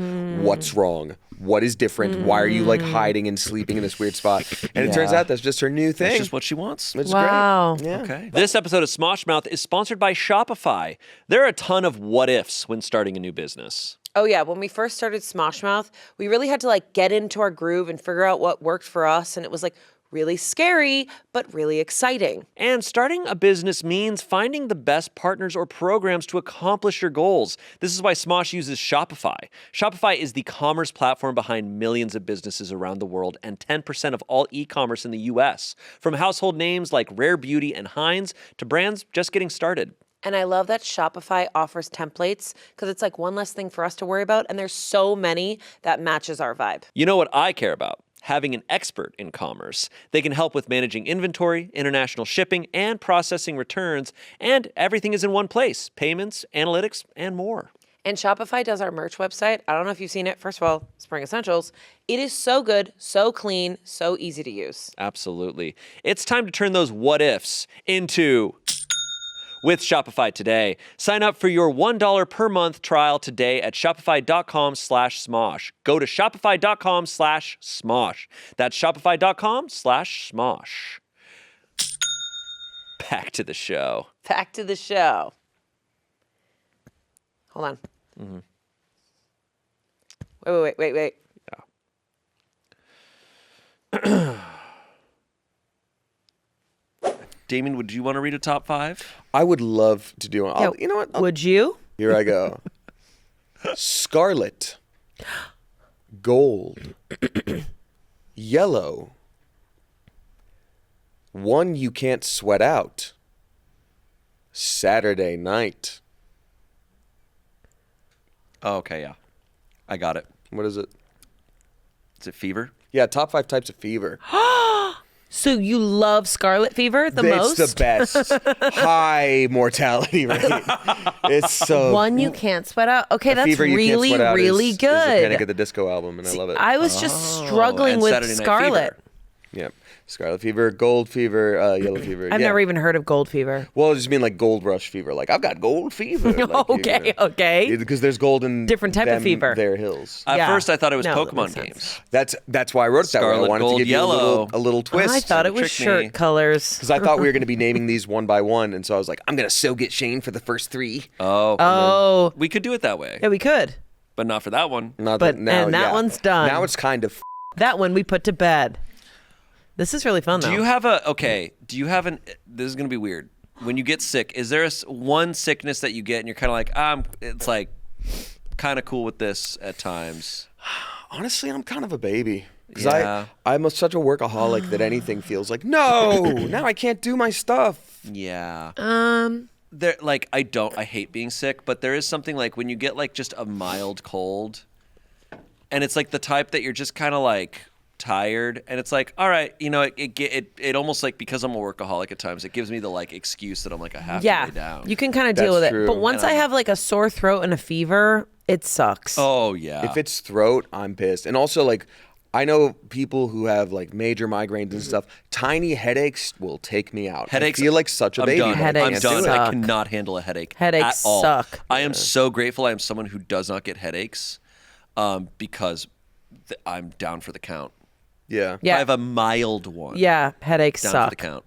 what's wrong? What is different? Why are you like hiding and sleeping in this weird spot? And it turns out that's just her new thing. It's just what she wants. It's Wow. great. Yeah. Okay. This episode of Smosh Mouth is sponsored by Shopify. There are a ton of what ifs when starting a new business. Oh yeah, when we first started Smosh Mouth, we really had to like get into our groove and figure out what worked for us, and it was like really scary, but really exciting. And starting a business means finding the best partners or programs to accomplish your goals. This is why Smosh uses Shopify. Shopify is the commerce platform behind millions of businesses around the world and 10% of all e-commerce in the US. From household names like Rare Beauty and Heinz to brands just getting started. And I love that Shopify offers templates because it's like one less thing for us to worry about, and there's so many that matches our vibe. You know what I care about? Having an expert in commerce. They can help with managing inventory, international shipping, and processing returns, and everything is in one place. Payments, analytics, and more. And Shopify does our merch website. I don't know if you've seen it. First of all, Spring Essentials. It is so good, so clean, so easy to use. Absolutely. It's time to turn those what ifs into with Shopify today. Sign up for your $1 per month trial today at shopify.com/smosh. Go to shopify.com/smosh. That's shopify.com/smosh. Back to the show. Back to the show. Hold on. Wait. Damien, would you want to read a top 5? I would love to do it. Yeah, You know what? Would you? Here I go. Scarlet. Gold. Yellow. One you can't sweat out. Saturday night. Oh, okay, yeah. I got it. What is it? Is it fever? Yeah, top 5 types of fever. So you love scarlet fever the most? It's the best. High mortality rate. It's so... One you can't sweat out. Okay, that's Fever You Can't really, Sweat Out really is the Panic good. at the Disco album, and I love it. I was just struggling and with Saturday Night scarlet. Fever. Yeah. Scarlet fever, gold fever, yellow fever. I've never even heard of gold fever. Well, I just mean like gold rush fever. Like I've got gold fever. Like, Okay. Because there's gold in Different type of fever. Their hills. At Yeah. first, I thought it was No, that Pokemon makes sense. games. That's why I wrote it that way. I Scarlet, wanted gold, to give yellow. you a little twist. I thought it was Trick me. shirt colors. Because I thought we were going to be naming these one by one, and so I was like, I'm going to so get Shayne for the first 3. Oh. We could do it that way, Yeah, we could. but not for that one. Not But- that now, and that one's done. Now it's kind of. That one we put to bed. This is really fun, though. Do you have this is going to be weird. When you get sick, is there one sickness that you get and you're kind of like, it's like kind of cool with this at times? Honestly, I'm kind of a baby. Because Yeah. I'm such a workaholic that anything feels like, no, now I can't do my stuff. Yeah. Um, There, like, I hate being sick, but there is something like when you get like just a mild cold and it's like the type that you're just kind of like tired and it's like, all right, you know, it almost like, because I'm a workaholic at times, it gives me the like excuse that I'm like, I have to lay down. you can kind of deal with That's it. true. But once I have like a sore throat and a fever, it sucks. Oh yeah. If it's throat, I'm pissed. And also, like, I know people who have like major migraines and stuff. Tiny headaches will take me out. Headaches, I feel like such a I'm baby. done. Headaches I'm done. suck. I cannot handle a headache. Headaches at all. suck. I am so grateful I am someone who does not get headaches, because I'm down for the count. Yeah. Yeah. I have a mild one. Yeah, headaches Down suck. for the count.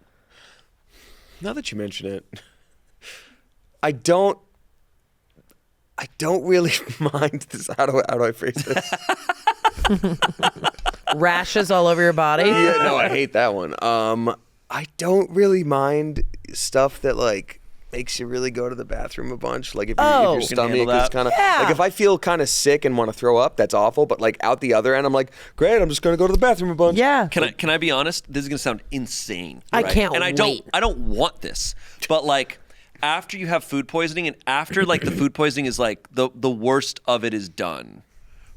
Now that you mention it, I don't really mind this. How do I phrase this? Rashes all over your body. Yeah, no, I hate that one. I don't really mind stuff that like makes you really go to the bathroom a bunch. Like if Oh. your You can stomach handle is that? kind of Yeah. like if I feel kind of sick and want to throw up, that's awful. But like out the other end, I'm like, great, I'm just gonna go to the bathroom a bunch. Yeah. Can I be honest? This is gonna sound insane. I right? can't And I wait. don't want this. But like after you have food poisoning and after like the food poisoning is like the worst of it is done,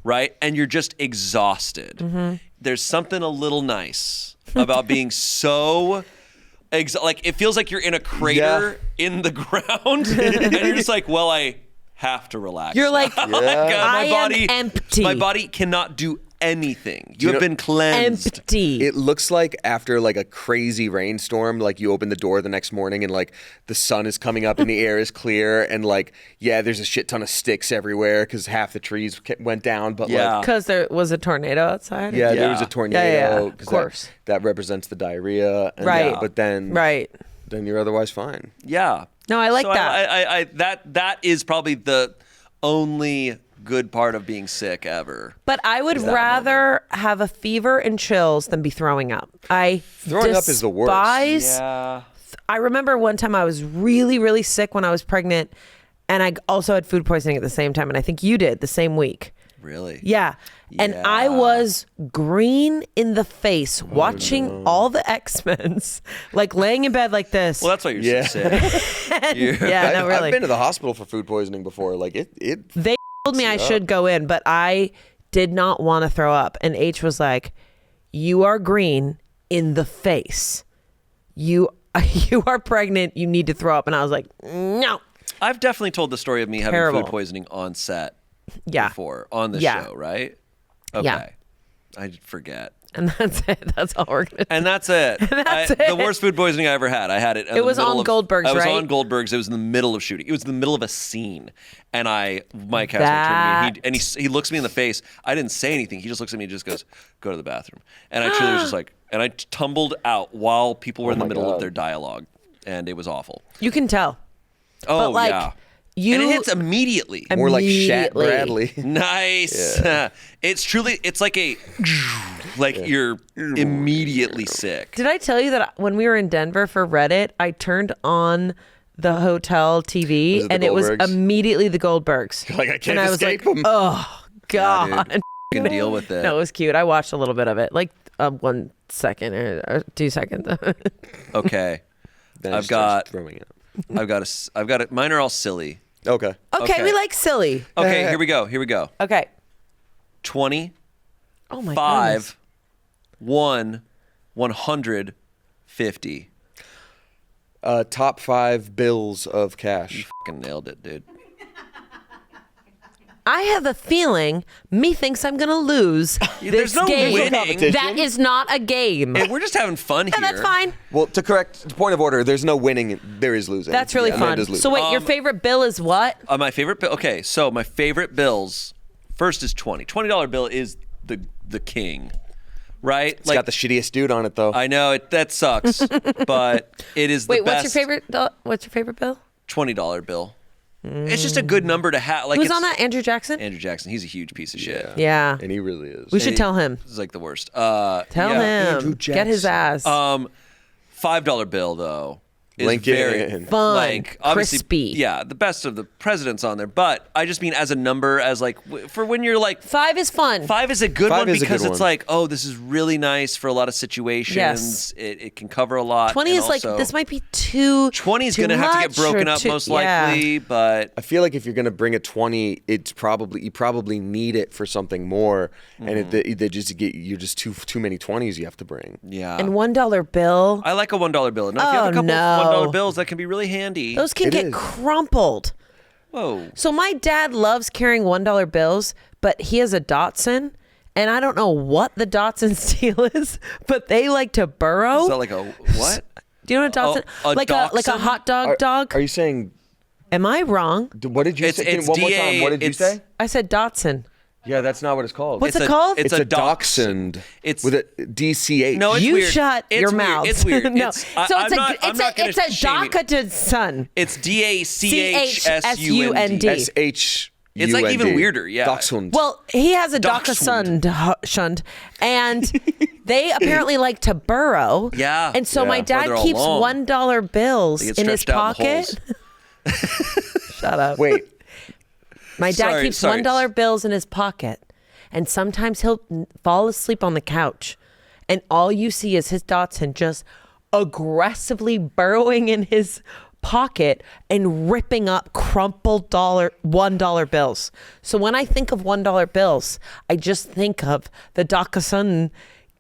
right? And you're just exhausted. Mm-hmm. There's something a little nice about being so like it feels like you're in a crater in the ground and you're just like, well, I have to relax. You're like, Oh my God, I my body, am empty. My body cannot do anything. You have been cleansed. Empty. It looks like after like a crazy rainstorm, like you open the door the next morning and like the sun is coming up and the air is clear and like, yeah, there's a shit ton of sticks everywhere because half the trees went down. But Yeah. like, Because there was a tornado outside. yeah, there was Yeah. a tornado. Yeah, yeah, 'cause of course. That represents the diarrhea. And Right. But then, Right. then you're otherwise fine. Yeah. No, I like So that. that is probably the only good part of being sick ever. But I would rather have a fever and chills than be throwing up. Throwing up is the worst. Yeah. I remember one time I was really, really sick when I was pregnant, and I also had food poisoning at the same time, and I think you did the same week. Really? Yeah. And I was green in the face watching all the X-Men's, like laying in bed like this. Well, that's why you're Yeah. so sick. yeah, no, really. I've been to the hospital for food poisoning before. Like it They told me I should go in, but I did not want to throw up. And H was like, "You are green in the face. You are pregnant. You need to throw up." And I was like, "No." I've definitely told the story of me having Terrible. food poisoning on set Yeah. before on the Yeah. show, right? Okay. Yeah. I forget. And that's it. That's all we're gonna. And that's it. That's The it. worst food poisoning I ever had. I had it. in the was middle on of- Goldberg's, I was right? on Goldberg's. It was in the middle of shooting. It was in the middle of a scene, and Mike has turned to me, and he looks me in the face. I didn't say anything. He just looks at me and just goes, "Go to the bathroom." And I truly was just like, and I tumbled out while people were in the my middle of God. their dialogue, and it was awful. You can tell. Oh But like, yeah. you. And it hits immediately. more like Shat Immediately. Bradley. Nice. It's truly, it's like you're immediately sick. Did I tell you that when we were in Denver for Reddit, I turned on the hotel TV Was it the and it was Goldbergs? immediately the Goldbergs. Like, I can't and I was escape like, them. oh God. Yeah, dude. Can deal with it. No, it was cute. I watched a little bit of it, like 1 second or 2 seconds. Okay. Then it I've starts got- throwing up. I've got it. Mine are all silly. Okay. Okay, Okay. we like silly. Okay, here we go. Okay. 20, Oh my 5, 1, 150. Top 5 bills of cash. Fucking nailed it, dude. I have a feeling methinks I'm going to lose There's this no game. winning. That is not a game. Hey, we're just having fun here. And that's fine. Well, to correct the point of order, there's no winning. There is losing. That's really fun. Amanda's losing. So wait, your favorite bill is what? My favorite bill. Okay, so my favorite bills. First is $20 bill is the king, right? It's got the shittiest dude on it, though. I know that sucks, but it is the Wait, best. what's your favorite bill? $20 bill. It's just a good number to have. Like Who's on that? Andrew Jackson? Andrew Jackson. He's a huge piece of shit. Yeah. And he really is. We should tell him. He's like the worst. Tell him. Andrew Get his ass. $5 bill though. Is Lincoln. very Fun, like, obviously, crispy. Yeah, the best of the presidents on there. But I just mean as a number, as like for when you're like 5 is fun. 5 is a good Five one is a because good it's one. like, oh, this is really nice for a lot of situations. Yes. It can cover a lot. 20 and is like, also, this might be too 20 is too gonna have to get much broken or up too- most yeah. likely, but I feel like if you're gonna bring a 20, it's probably you probably need it for something more, and they just get you're just too many 20s you have to bring. yeah. And $1 bill. I like a $1 bill. Now, if you have a couple no. $1 bills, that can be really handy. Those can It get is. crumpled. Whoa. So my dad loves carrying $1 bills, but he has a Datsun, and I don't know what the Datsun deal is, but they like to burrow. Is that like a what? Do you know what a Datsun? a like a dachshund? hot dog dog. Are you saying? Am I wrong? What did you say? It's One more DA time. What did you it's- say? I said Datsun. Yeah, that's not what it's called. What's it called? It's a dachshund. dachshund. It's- with a DCH. No, it's You weird. shut It's your weird. mouth. It's weird. No. It's, So I'm not gonna it's a shame you. Dachshund. It's DACHSUND. CHSUND. SH. It's like even weirder, yeah. Dachshund. Well, he has a Dachshund. Dachshund, and they apparently like to burrow. Yeah. And so my Yeah. Or dad they're all keeps long. $1 bills They get in his stretched out in the pocket. Shut up. Wait. My dad Sorry, keeps sorry. $1 bills in his pocket, and sometimes he'll fall asleep on the couch, and all you see is his Datsun just aggressively burrowing in his pocket and ripping up crumpled $1 bills. So when I think of $1 bills, I just think of the Dachshund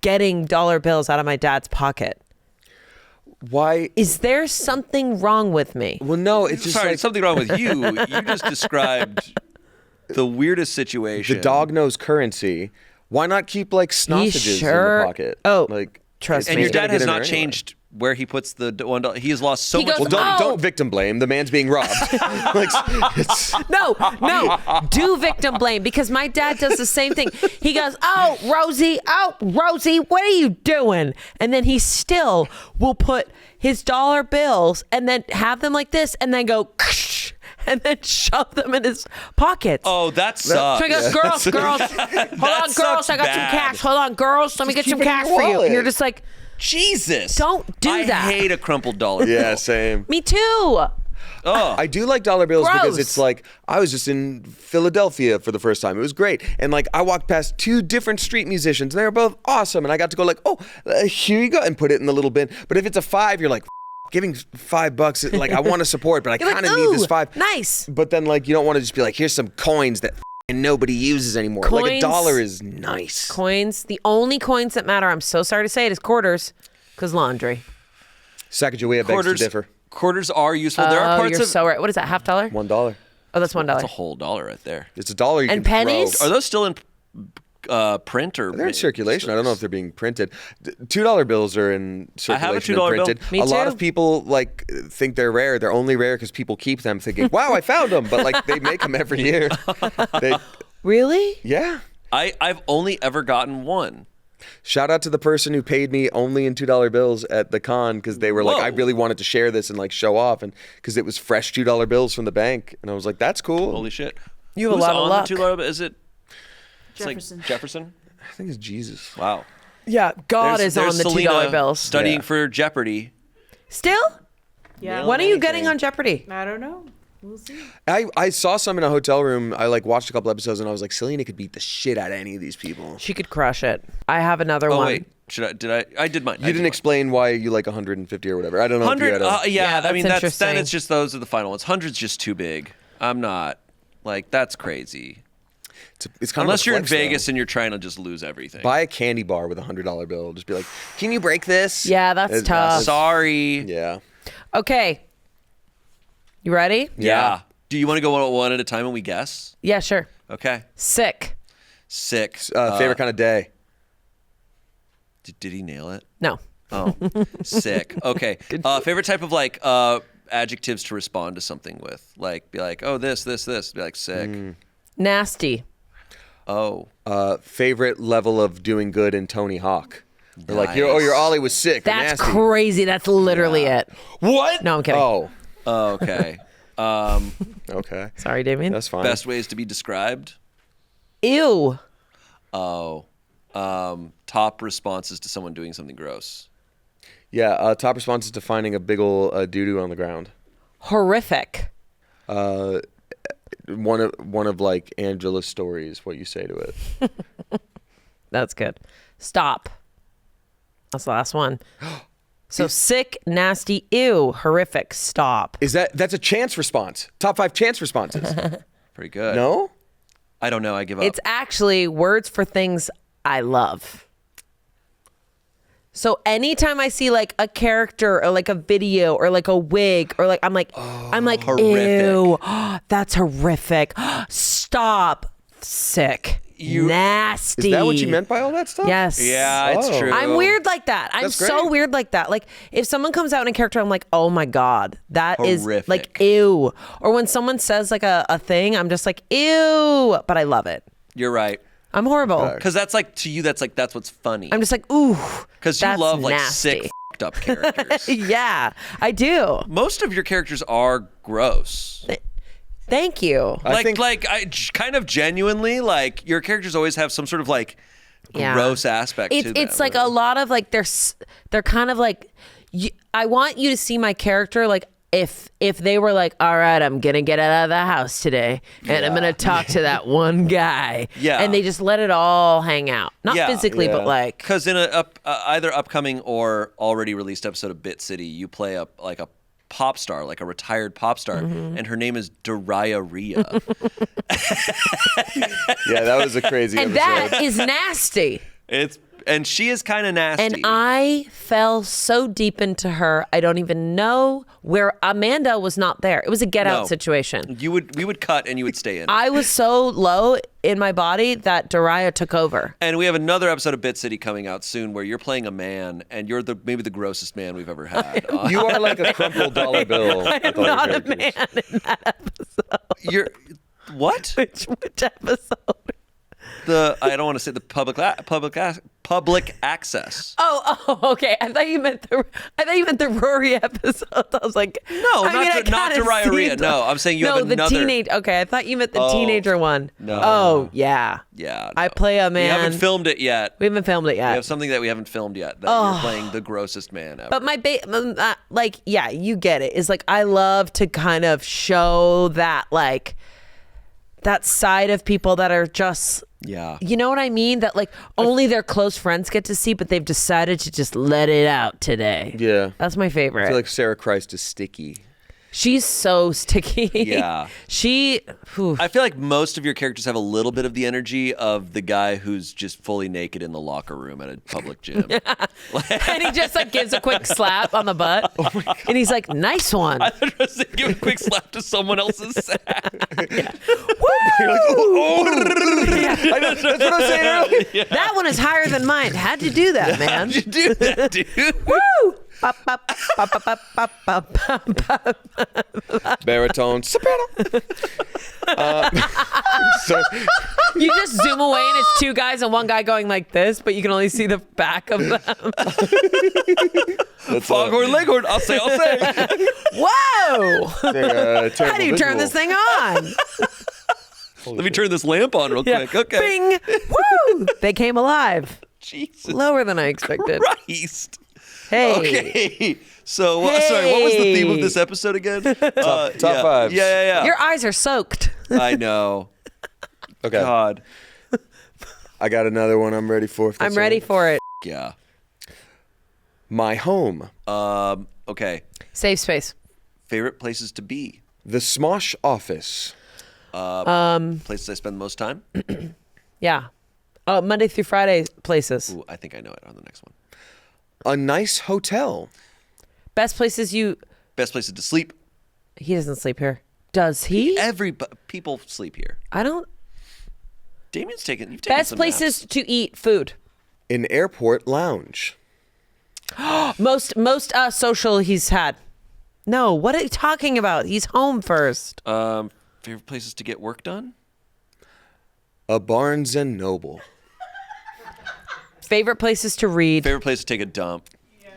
getting dollar bills out of my dad's pocket. Why? Is there something wrong with me? Well, no. It's just Sorry, like something wrong with you. You just described the weirdest situation. the dog knows currency. Why not keep like sausages in sure- the pocket? Oh, like trust And me. your it's gonna dad get has in not there anyway. changed where he puts the $1. He has lost so He much. goes, Well, Oh. don't victim blame. The man's being robbed. like, it's, No, do victim blame because my dad does the same thing. He goes, oh, Rosie, what are you doing? And then he still will put his dollar bills and then have them like this and then go, and then shove them in his pockets. Oh, that sucks. So he goes, girls, hold on, girls, sucks I got bad. some cash. Hold on, girls, let me get keep some it in cash your for you. wallet. And you're just like, Jesus. Don't do I that. hate a crumpled dollar. yeah, same. me too. Oh. I do like dollar bills because Gross. it's like I was just in Philadelphia for the first time. It was great, and like I walked past 2 different street musicians, and they were both awesome. And I got to go like, oh, here you go, and put it in the little bin. But if it's a 5, you're like, giving $5, like I want to support, but I You're like, kind of need this ooh, 5. nice. But then like you don't want to just be like, here's some coins that nobody uses anymore. Like Coins- $1 is nice. Coins, the only coins that matter, I'm so sorry to say it, is quarters because laundry. Sacagawea begs to Quarters, differ. quarters are useful. There are Oh, parts you're of so right. What is that, $50? $1. Oh, that's $1. That's a whole dollar right there. It's $1 you And can pennies? throw. Are those still in print or? They're in circulation. I don't know if they're being printed. $2 bills are in I have a circulation $2 and bill. printed. Me a lot too. of people like think they're rare. They're only rare because people keep them, thinking, "Wow, I found them." But like they make them every year. They, Really? yeah. I've only ever gotten one. Shout out to the person who paid me only in $2 bills at the con because they were like, Whoa. I really wanted to share this and like show off, and because it was fresh $2 bills from the bank, and I was like, that's cool. Holy shit! You have a Who's lot of on luck. The $2 bill? Is it? It's Jefferson. Like Jefferson. I think it's Jesus. Wow. Yeah, God There's is on the Selina $2 bills. Studying Yeah. for Jeopardy. Still? Yeah. When are you getting on Jeopardy? I don't know. We'll see. I saw some in a hotel room. I like watched a couple episodes, and I was like, Selina could beat the shit out of any of these people. She could crush it. I have another Oh one. wait, did I? I did mine. You didn't explain why you like 150 or whatever. I don't know. If you 100. had a, Yeah, I that's mean, then interesting. it's just those are the final ones. 100's just too big. I'm not like that's crazy. it's kind Unless of a you're in flex, though. Vegas and you're trying to just lose everything. Buy a candy bar with $100 bill. Just be like, can you break this? Yeah, that's tough. Sorry. Yeah. Okay. You ready? Yeah. Do you want to go one at a time and we guess? Yeah, sure. Okay. Sick. Sick. Favorite kind of day. Did he nail it? No. Oh, sick. Okay. Favorite type of like adjectives to respond to something with, like be like, oh, this. Be like sick. Nasty. Oh. Favorite level of doing good in Tony Hawk. Or like, Nice. your ollie was sick. or That's nasty. crazy. That's literally it. What? No, I'm kidding. Oh, Okay. okay. Sorry, Damien. That's fine. Best ways to be described. Ew. Oh. Top responses to someone doing something gross. Yeah, top responses to finding a big ol' doo-doo on the ground. Horrific. One of like Angela's stories, what you say to it. That's good. Stop. That's the last one. So sick, nasty, ew, horrific, stop. That's a chance response. Top 5 chance responses. Pretty good. No? I don't know. I give up. It's actually words for things I love. So anytime I see like a character or like a video or like a wig or like I'm like horrific. ew, that's horrific. Stop. Sick. Nasty. Is that what you meant by all that stuff? Yes. Yeah, it's Oh. true. I'm weird like that. I'm That's so great. weird like that. Like if someone comes out in a character, I'm like, oh my God, that is Horrific. like ew. Or when someone says like a thing, I'm just like, ew, but I love it. You're right. I'm horrible. Because that's like to you. That's what's funny. I'm just like, ooh. Because you that's love like nasty. sick, f***ed up characters. Yeah, I do. Most of your characters are gross. Thank you. Kind of genuinely, like your characters always have some sort of like Yeah. gross aspect to them. It's like a lot of like they're kind of like I want you to see my character like if they were like, all right, I'm gonna get out of the house today and I'm gonna talk to that one guy. Yeah. And they just let it all hang out, not Yeah. physically, but like Because in a either upcoming or already released episode of Bit City, you play a pop star, like a retired pop star, and her name is Diarrhea. Yeah, that was a crazy and episode. that is nasty. And she is kind of nasty. And I fell so deep into her. I don't even know where Amanda was not there. It was a get out No. situation. we would cut and you would stay in. I was so low in my body that Daria took over. And we have another episode of Bit City coming out soon where you're playing a man and you're maybe the grossest man we've ever had. You are like a crumpled dollar bill. I am not a man in that episode. You're what? Which episode? I don't want to say the public access. Oh, okay. I thought you meant the Rory episode. I was like, No, I mean, I not kinda Diarrhea. see No, I'm saying you no, have the another. teenage. Okay, I thought you meant the teenager one. No. Oh, yeah. Yeah, I no. play a We man. haven't filmed it yet. We haven't filmed it We yet. have something that we haven't filmed yet. That you're playing the grossest man ever. But my like, yeah, you get it. Is like I love to kind of show that like that side of people that are just. Yeah. You know what I mean? That like only their close friends get to see, but they've decided to just let it out today. Yeah. That's my favorite. I feel like Sarah Christ is sticky. She's so sticky. Yeah. Whew. I feel like most of your characters have a little bit of the energy of the guy who's just fully naked in the locker room at a public gym. And he just like gives a quick slap on the butt. And he's like, nice one. I thought I was saying give a quick slap to someone else's sack. You're like, oh. I know, that's what I was saying earlier. That one is higher than mine. How'd you do that, man? How'd you do that, dude? Woo! Bop, bop, bop, bop, bop, bop, bop, bop. Baritone, soprano. So, You just zoom away and it's two guys and one guy going like this, but you can only see the back of them. Foghorn Leghorn, I'll say. Whoa! How do you turn visual. this thing on? Let me turn this lamp on real quick. Okay. Bing! Woo! They came alive. Jesus Lower than I expected. Christ. Hey. Okay. So, sorry, what was the theme of this episode again? Top fives. Yeah. Your eyes are soaked. I know. Okay. God. I got another one I'm ready for. if that's I'm ready all right. for it. Yeah. My home. Okay. Safe space. Favorite places to be? The Smosh office. Places I spend the most time? Yeah. Monday through Friday places. Ooh, I think I know it on the next one. A nice hotel. Best places Best places to sleep? He doesn't sleep here. Does he? People sleep here. I don't. Damien's taken. You've taken Best some places naps. to eat food. An airport lounge. Most social he's had. No, what are you talking about? He's home first. Favorite places to get work done? A Barnes and Noble. Favorite places to read. Favorite place to take a dump?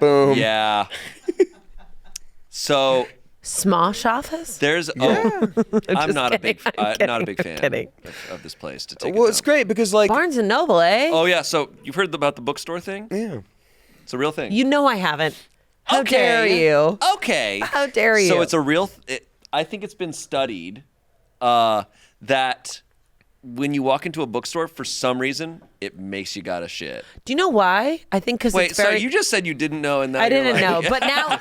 Boom. Yeah. So Smosh office. there's I'm not a big not a big fan kidding. of this place to take. a Well, it's dump. great because like Barnes and Noble, eh? Oh yeah, so you've heard about the bookstore thing? yeah. It's a real thing. You know I haven't. How Okay. dare you? Okay. How dare you? So it's a real. I think it's been studied that when you walk into a bookstore, for some reason, it makes you gotta shit. Do you know why? I think because Wait, it's very. so you just said you didn't know, and now I you're didn't like- know, but now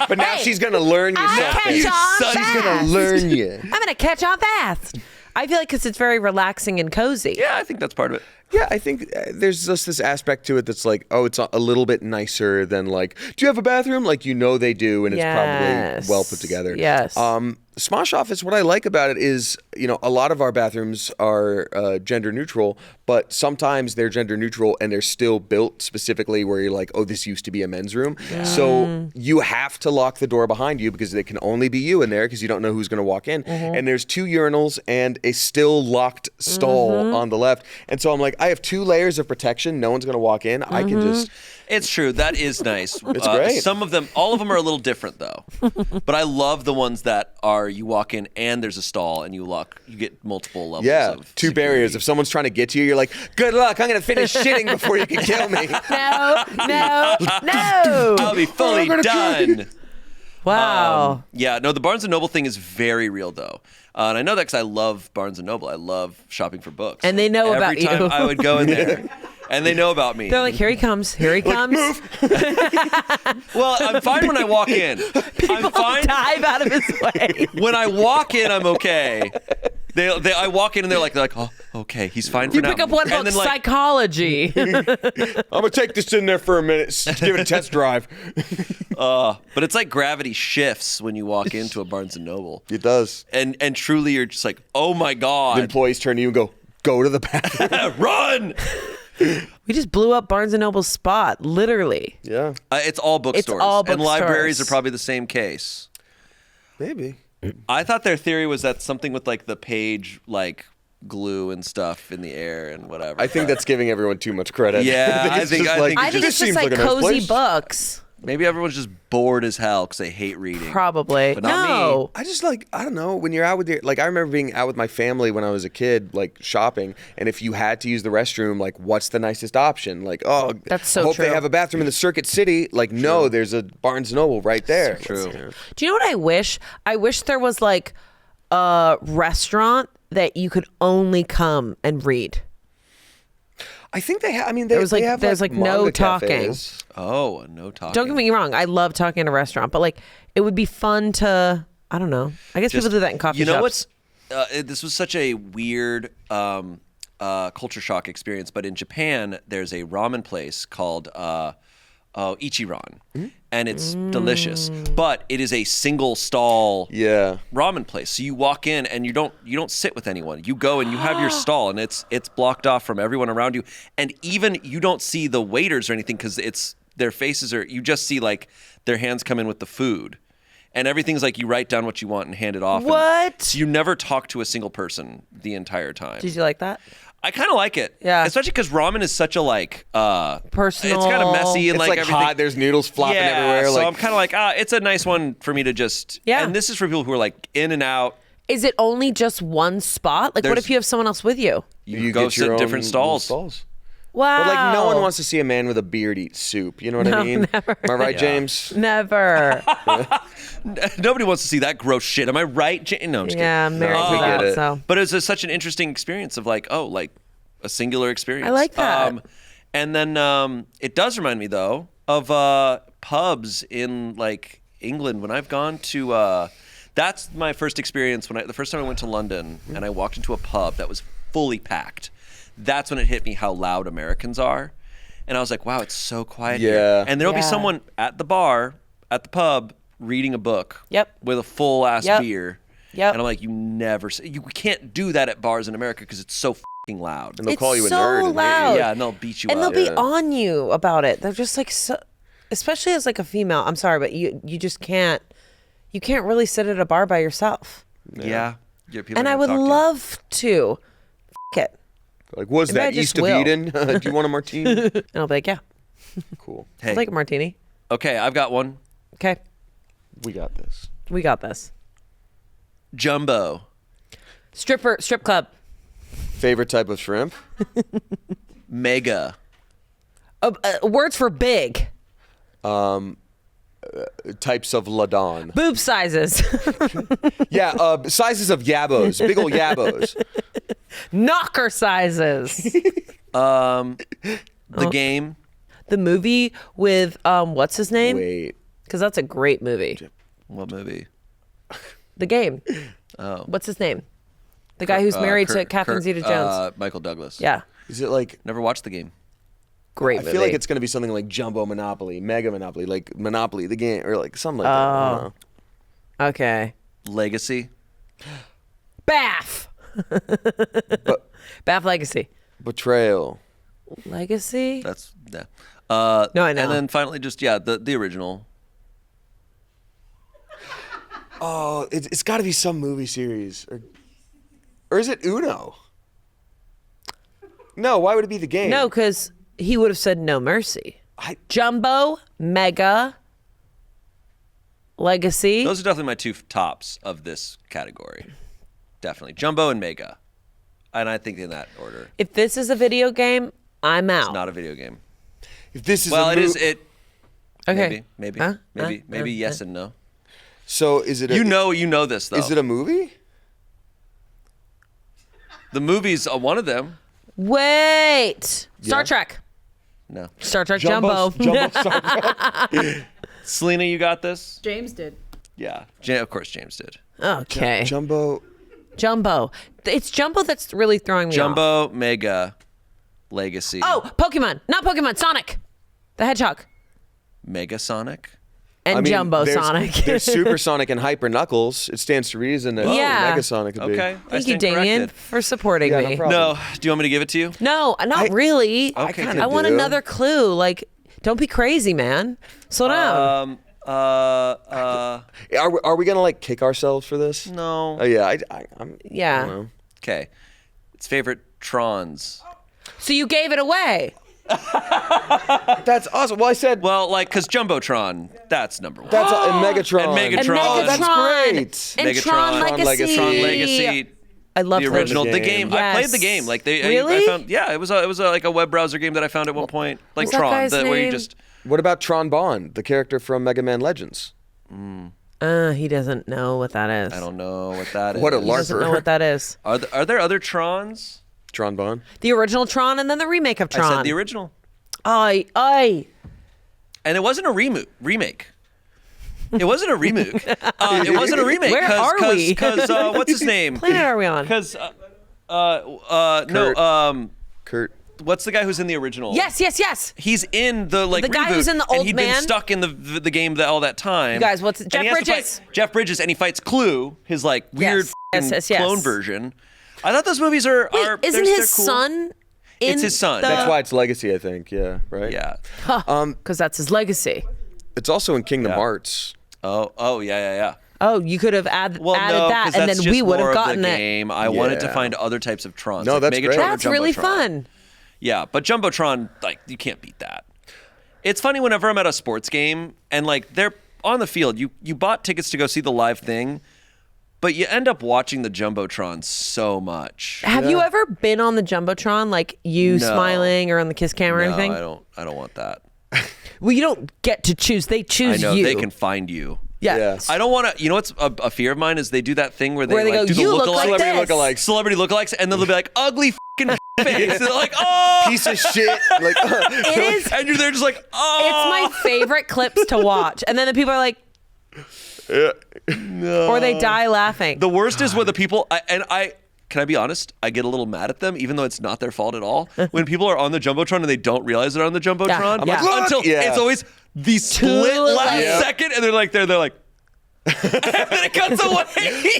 But now Hey, she's gonna learn you I something. catch on son. fast. She's gonna learn you. I'm gonna catch on fast. I feel like because it's very relaxing and cozy. Yeah, I think that's part of it. Yeah, I think there's just this aspect to it that's like, oh, it's a little bit nicer than like, do you have a bathroom? Like, you know they do, and it's probably well put together. Yes. Smosh Office, what I like about it is, you know, a lot of our bathrooms are gender neutral, but sometimes they're gender neutral and they're still built specifically where you're like, oh, this used to be a men's room. So you have to lock the door behind you because it can only be you in there because you don't know who's going to walk in. And there's 2 urinals and a still locked stall on the left. And so I'm like, I have 2 layers of protection. No one's going to walk in. I can just... It's true. That is nice. It's great. Some of them, all of them are a little different though. But I love the ones that are you walk in and there's a stall and you get multiple levels Yeah, of 2 barriers. security. If someone's trying to get to you, you're like, good luck. I'm going to finish shitting before you can kill me. No. I'll be fully gonna kill done. Wow. Yeah, no, the Barnes and Noble thing is very real though. And I know that because I love Barnes and Noble. I love shopping for books. And they know about Every time you. I would go in there. And they know about me. They're like, here he comes. Here he comes. Well, I'm fine when I walk in. I'm fine. Dive out of his way. When I walk in, I'm okay. I walk in and they're like, oh, okay, he's fine for You now. pick up one And book, then, like, psychology. I'm going to take this in there for a minute. Give it a test drive. but it's like gravity shifts when you walk into a Barnes and Noble. It does. And truly, you're just like, oh my The god, employees turn to you and go to the bathroom. run! We just blew up Barnes and Noble's spot, literally. Yeah, It's all bookstores. all And libraries bookstores. are probably the same case. maybe. I thought their theory was that something with like the page like glue and stuff in the air and whatever. I think that's giving everyone too much credit. Yeah, I it's think- just I like, think I think this it's just seems like a nice cozy place. books. maybe everyone's just bored as hell because they hate reading. Probably. But not no. me. I just like, I don't know, when you're out with your, like I remember being out with my family when I was a kid, like shopping, and if you had to use the restroom, like what's the nicest option? Like, oh, That's so hope true. they have a bathroom in the Circuit City. Like, no, there's a Barnes & Noble right there. True. Do you know what I wish? I wish there was like a restaurant that you could only come and read. I think they have, I mean, There was, they like- have there's, like, no manga talking. cafes. Oh, no talking. Don't get me wrong. I love talking in a restaurant, but like it would be fun to, I don't know. I guess people do that in coffee You know shops. what's? This was such a weird culture shock experience, but in Japan, there's a ramen place called Ichiran, and it's delicious. But it is a single stall Yeah. ramen place. So you walk in and you don't sit with anyone. You go and you have your stall, and it's blocked off from everyone around you, and even you don't see the waiters or anything because their faces are. You just see like their hands come in with the food. And everything's like you write down what you want and hand it off. and- What? so you never talk to a single person the entire time. Did you like that? I kind of like it. Yeah. Especially because ramen is such a like Personal. It's kind of messy and It's like everything. hot, there's noodles flopping yeah, everywhere. so Like, I'm kind of like, it's a nice one for me to just. Yeah. And this is for people who are like in and out. Is it only just one spot? Like, what There's- if you have someone else with you? You go sit in different stalls. Wow. But like, no one wants to see a man with a beard eat soup. You know what I mean? never. Am I right, James? Never. Nobody wants to see that gross shit. Am I right? No, I'm just Yeah, I'm kidding. married No, to we that. get it. So But it was such an interesting experience of like, like a singular experience. I like that. And then it does remind me though of pubs in like England when I've gone to. That's my first experience the first time I went to London and I walked into a pub that was fully packed. That's when it hit me how loud Americans are, and I was like, wow, it's so quiet Yeah. here. And there'll be Yeah. someone at the bar at the pub reading a book. Yep. With a full ass Yep. beer. Yep. And I'm like, you can't do that at bars in America because it's so fucking loud. And they'll It's call you a so nerd. And hate loud. you. Yeah, and they'll beat you And up. they'll be on you about it. They're just like so, especially as like a female. I'm sorry, but you just can't. You can't really sit at a bar by yourself. Yeah. People And are I gonna would talk to you. love to. F- it. Like, was Maybe I that just East of will. Eden? Do you want a martini? And I'll be like, yeah, Cool. Hey, I'll take a martini. okay, I've got one. Okay, We got this. we got this. Jumbo. Strip club. Favorite type of shrimp? Mega. Words for big. Types of ladon. Boob sizes. Yeah, sizes of yabos. Big old yabos. Knocker sizes. The game. The movie with what's his name? Wait. Because that's a great movie. What movie? The Game. Oh. What's his name? The guy who's married to Catherine Zeta-Jones. Michael Douglas. Yeah, Is it like... Never watched the game. great I movie. feel like it's going to be something like Jumbo Monopoly, Mega Monopoly, like Monopoly, the game, or like something like that. I don't know. Okay. Legacy. Bath. Bath Legacy. Betrayal. Legacy? That's yeah. No, I know. And then finally, just the original. Oh, it's got to be some movie series. Or is it Uno? No, why would it be the game? No, because he would have said No Mercy. Jumbo, Mega, Legacy. Those are definitely my two tops of this category. Definitely Jumbo and Mega, and I think in that order. If this is a video game, I'm out. It's not a video game. If this is Well, a it is. It Okay. maybe Huh? maybe yes and no. So is it? You know this though. Is it a movie? The movie's one of them. Wait. Star Yeah. Trek. No. Star Trek Jumbo. Selena, you got this. James did. Yeah. Of course, James did. Okay. Jumbo. Jumbo. It's Jumbo that's really throwing me off. Jumbo, Mega, Legacy. Oh, Pokemon. Not Pokemon. Sonic. The Hedgehog. Mega Sonic. And Jumbo there's, Sonic. There's Supersonic and Hyper Knuckles. It stands to reason that Yeah. Mega Sonic could be. Okay. I Thank you, stand Damien, corrected. for supporting Yeah, no me. problem. No. Do you want me to give it to you? No, not really. Okay. kinda I want do. another clue. Like, don't be crazy, man. Slow down. Are we gonna like kick ourselves for this? No. Oh yeah, I'm. Yeah. I don't know. Okay. It's favorite Trons. So you gave it away. That's awesome. Well, I said Well, because Jumbotron, that's number one. that's and Megatron. And Megatron. And Oh, Megatron. that's great. And Megatron. Tron Tron Legacy. Tron Legacy. I love The original, the the game. game. I played Yes. the game. Like I Really? found, yeah, it was like a web browser game that I found at one point, like what's that Tron, guy's where you name? just. What about Tron Bond, the character from Mega Man Legends? He doesn't know what that is. I don't know what that is. What a He doesn't know larper. what that is. Are there other Trons? Tron Bond. The original Tron and then the remake of Tron. I said the original, Aye. and it wasn't a remake. It wasn't a remake. It wasn't a remake. Where are we? Because what's his name? Planet are we on? Because Kurt. what's the guy who's in the original? Yes. He's in the The guy reboot, who's in the and old he'd man? been stuck in the game all that time. You guys, what's it? And Jeff he has to Bridges. fight Jeff Bridges, and he fights Clue, his weird Yes. clone version. I thought those movies are. Wait, are isn't they're his cool. son in It's his son. That's why it's Legacy, I think. Yeah. Right. Yeah. Because that's his legacy. It's also in Kingdom Yeah. Hearts. Oh yeah. Oh, you could have added Well, that, no, 'cause and that's then just we would more have of gotten the it. game. I wanted to Yeah. find other types of Trons. No, like that's Megatron great. or That's really Jumbotron. fun. Yeah, but Jumbotron, you can't beat that. It's funny whenever I'm at a sports game and they're on the field. You bought tickets to go see the live thing, but you end up watching the Jumbotron so much. Have you ever been on the Jumbotron, like you No. smiling or on the kiss cam or No, anything? I don't want that. Well, you don't get to choose. They I choose know you. they can find you. Yes. I don't want to. You know what's a fear of mine is they do that thing where they go, do the "You look lookalike, like Celebrity this." lookalikes. celebrity lookalikes, and then they'll be like ugly face. And they're like, oh, Piece of shit. Like. It is. and you're there just like, oh. It's my favorite clips to watch, and then the people are like, or they die laughing. The worst is when the people can I be honest? I get a little mad at them, even though it's not their fault at all. When people are on the Jumbotron and they don't realize they're on the Jumbotron, Yeah. I'm like, Yeah. until Yeah. it's always the split last Yeah. second, and they're like, and then it cuts away.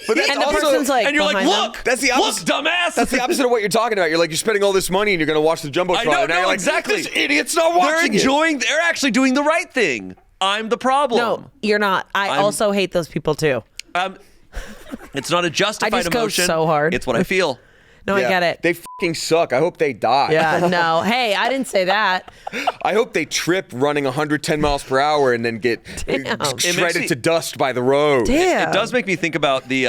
But that's And the also, person's like, and you're like, behind them. look, That's the opposite. look, dumbass. That's the opposite of what you're talking about. You're like, you're spending all this money and you're going to watch the Jumbotron. I know, and now no, you're like, exactly. This idiot's not They're watching it. enjoying. They're actually doing the right thing. I'm the problem. No, you're not. I also hate those people too. It's not a justified I just go emotion. so hard. It's what I feel. No, I get it. They fucking suck. I hope they die. Yeah, no. Hey, I didn't say that. I hope they trip running 110 miles per hour and then get Damn. shredded to dust by the road. Damn. It does make me think about the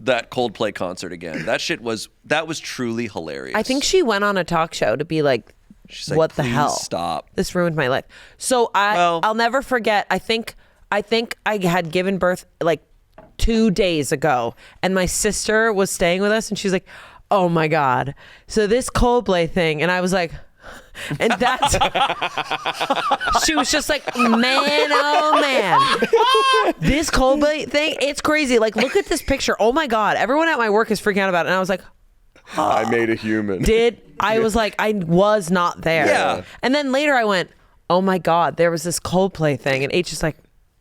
that Coldplay concert again. That was truly hilarious. I think she went on a talk show to be like, She's like, what the "Please hell? stop." This ruined my life. So I'll never forget. I think I had given birth like 2 days ago, and my sister was staying with us, and she's like, "Oh my God!" So this Coldplay thing, and I was like, and that's she was just like, man, oh man, this Coldplay thing, it's crazy. Like, look at this picture. Oh my God, everyone at my work is freaking out about it, and I was like, I made a human. I was like, I was not there. Yeah. And then later I went, oh my God, there was this Coldplay thing. And H is like,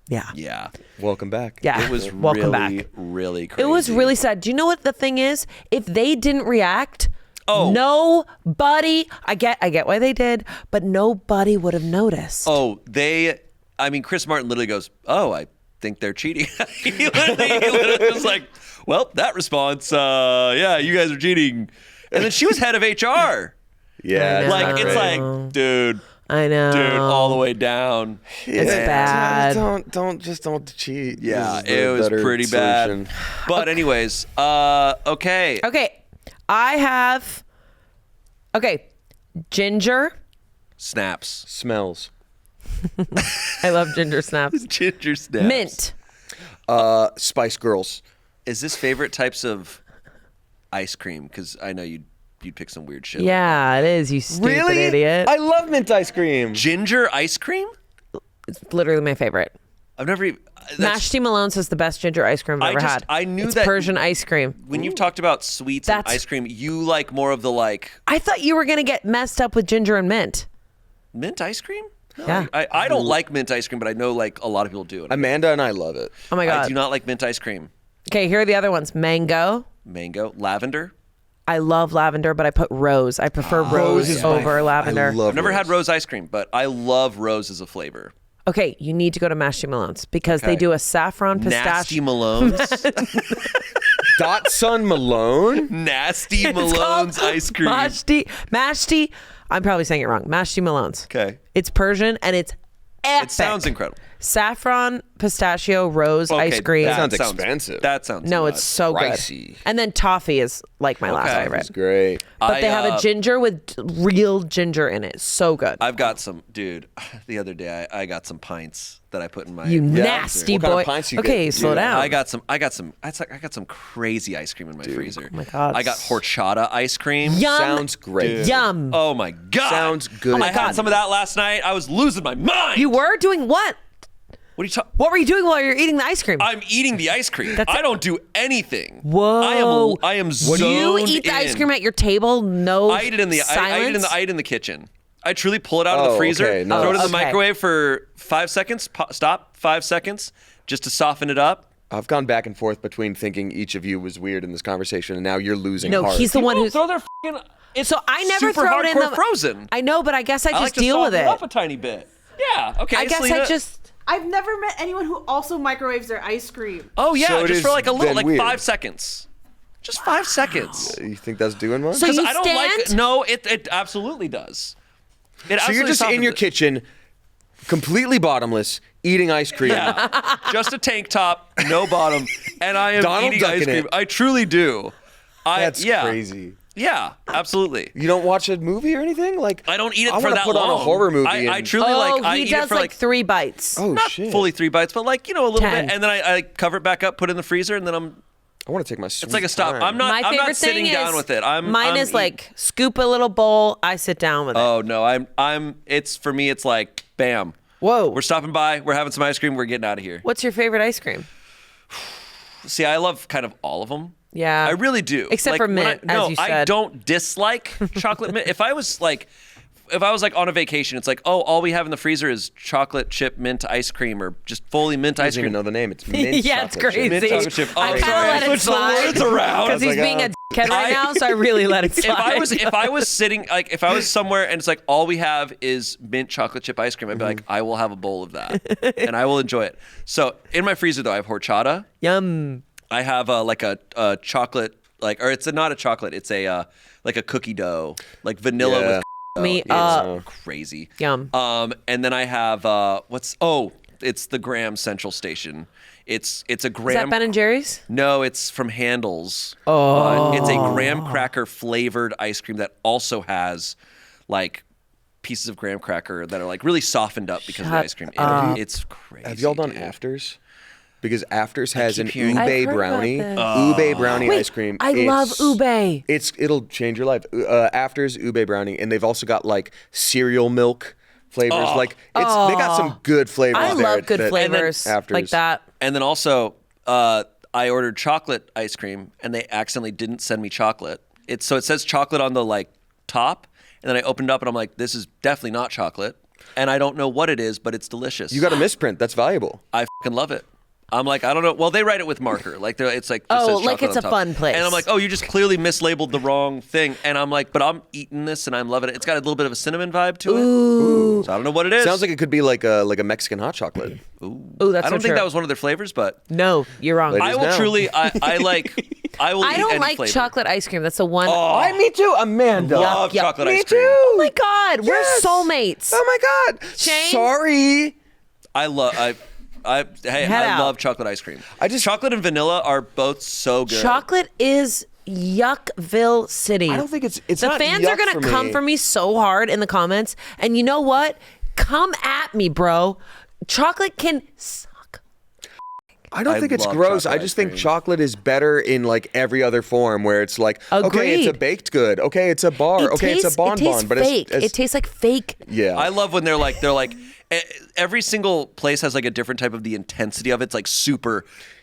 yeah. Yeah. Welcome back. It was Welcome really, back. really crazy. It was really sad. Do you know what the thing is? If they didn't react, Oh. nobody, I get why they did, but nobody would have noticed. Oh, Chris Martin literally goes, "Oh, I think they're cheating." he literally was like, "Well, that response, yeah, you guys are cheating." And then she was head of HR. Yeah. I know. Like, it's Right. like, dude, I know. all the way down. It's bad. Don't cheat. Yeah, This is the it was better pretty solution. bad. But anyways, okay. Okay. I have, ginger. Snaps. Smells. I love ginger snaps. Ginger snaps. Mint. Spice Girls. Is this favorite types of ice cream? Because I know you'd pick some weird shit. Yeah, it is, you stupid idiot. I love mint ice cream. Ginger ice cream? It's literally my favorite. I've never even... Mashty Malone's is the best ginger ice cream I've ever had. I knew it's that... Persian ice cream. When you've talked about sweets and ice cream, you like more of the like... I thought you were going to get messed up with ginger and mint. Mint ice cream? No, Yeah. I don't like mint ice cream, but I know like a lot of people do. Amanda and I love it. Oh my God. I do not like mint ice cream. Okay, here are the other ones. Mango. Mango. Lavender. I love lavender, but I put rose. I prefer rose is my- over lavender. I love I've never rose. had rose ice cream, but I love rose as a flavor. Okay, you need to go to Mashty Malone's because they Okay. do a saffron Nasty pistachio. Malone's. Dotson Malone. Nasty It's Malone's called ice cream. Mashty. I'm probably saying it wrong. Mashty Malone's. Okay. It's Persian and it's epic. It sounds incredible. Saffron, pistachio, rose Okay, ice cream. that Sounds expensive. That sounds No, nuts. it's so Pricey. good. And then toffee is like my last Okay. favorite. It's great. But they have a ginger with real ginger in it. So good. I've got some, dude. The other day, I got some pints that I put in my. You freezer. nasty What kind of boy. pints you Okay, get? slow Dude, down. I got some crazy ice cream in my freezer. Oh my God. I got horchata ice cream. Yum. Sounds great. Dude. Yum. Oh my God. Sounds good. Oh my I God. had some of that last night. I was losing my mind. You were doing what? What are you talking? What were you doing while you're eating the ice cream? I'm eating the ice cream. That's I it. don't do anything. Whoa. I am Do zoned you eat the ice cream at your table? No I eat it in the silence? I eat it in the kitchen. I truly pull it out of Oh, the freezer, okay, no. throw it in the Okay. microwave for 5 seconds, stop, 5 seconds, just to soften it up. I've gone back and forth between thinking each of you was weird in this conversation, and now you're losing No, heart. he's the one People who's... throw their fucking. It's So I never super throw it in hardcore the... frozen. I know, but I guess I just like to deal with soften it. up a tiny bit. Yeah. Okay. I guess Selena. I just... I've never met anyone who also microwaves their ice cream. Oh yeah, So it just for is like a little, then like weird. 5 seconds. Just 5 seconds. You think that's doing one? So Because you I don't like. stand? No, it absolutely does. It So absolutely you're just in softens your it. kitchen, completely bottomless, eating ice cream. Yeah. Just a tank top, no bottom, and I am Donald eating ice Ducking cream. it. I truly do. That's yeah. crazy. Yeah, absolutely. You don't watch a movie or anything? Like I don't eat it I for wanna that put long. on a horror movie. I and- truly like. I he eat does it for like 3 bites. Oh not shit! fully 3 bites, but like a little 10. bit, and then I cover it back up, put it in the freezer, and then I want to take my. Sweet it's like a stop. time. I'm My not favorite sitting thing down is with it. mine is like scoop a little bowl. I sit down with it. Oh no, I'm. It's for me. It's like bam. Whoa. We're stopping by. We're having some ice cream. We're getting out of here. What's your favorite ice cream? See, I love kind of all of them. Yeah. I really do. Except Like, for when mint, no, as you I said. don't dislike chocolate mint. If I was like, if I was like on a vacation, it's like, oh, all we have in the freezer is chocolate chip mint ice cream or just fully mint I ice don't cream. even know the name. It's mint Yeah, it's chocolate chip. crazy. Mint chocolate chip. I Oh, kind of sorry. let it Switch the slide words around. because he's being a dickhead right now, so I really let it slide. If I was sitting, like, if I was somewhere and it's like all we have is mint chocolate chip ice cream, I'd be like, I will have a bowl of that and I will enjoy it. So in my freezer though, I have horchata. Yum. I have like a chocolate, like, or it's not a chocolate, it's a like a cookie dough, like vanilla Yeah. with Me it's up. crazy. Yum. And then I have it's the Graham Central Station. It's a Is that graham. Ben and Jerry's? No, it's from Handel's. Oh. It's a graham cracker flavored ice cream that also has like pieces of graham cracker that are like really softened up because of the ice cream. It's crazy. Have y'all done dude. Afters? Because Afters has an keep hearing- I've ube heard brownie. about Ube brownie Wait, ice cream. I love ube. It'll change your life. Afters ube brownie, and they've also got like cereal milk flavors. Like they got some good flavors. I there love good that- flavors Afters. like that. And then also, I ordered chocolate ice cream, and they accidentally didn't send me chocolate. So it says chocolate on the like top, and then I opened it up, and I'm like, this is definitely not chocolate, and I don't know what it is, but it's delicious. You got a misprint. That's valuable. I fucking love it. I'm like, I don't know. Well, they write it with marker. Like, it's like, Oh, says like chocolate it's on a top. fun place. And I'm like, oh, you just clearly mislabeled the wrong thing. And I'm like, but I'm eating this and I'm loving it. It's got a little bit of a cinnamon vibe to it. Ooh. So I don't know what it is. Sounds like it could be like a Mexican hot chocolate. Ooh, that's I don't so think true. that was one of their flavors, but No, you're wrong. Ladies I will now. truly, I like, I will I eat don't any like flavor. chocolate ice cream. That's the one. Me too, Amanda. Love Yup. chocolate Me ice cream. too. Oh my God, Yes. we're soulmates. Oh my God. Shayne? Sorry. I love chocolate ice cream. Chocolate and vanilla are both so good. Chocolate is Yuckville City. I don't think it's the not fans are yuck gonna for come me. for me so hard in the comments, and you know what? Come at me, bro. Chocolate can suck. I don't I think it's love gross. I chocolate just ice think cream. chocolate is better in like every other form where it's like, okay, it's a Agreed. baked good. Okay, it's a bar. Okay, it's a bonbon. It tastes But fake. it's It tastes like fake. yeah. I love when they're like every single place has like a different type of the intensity of it. It's like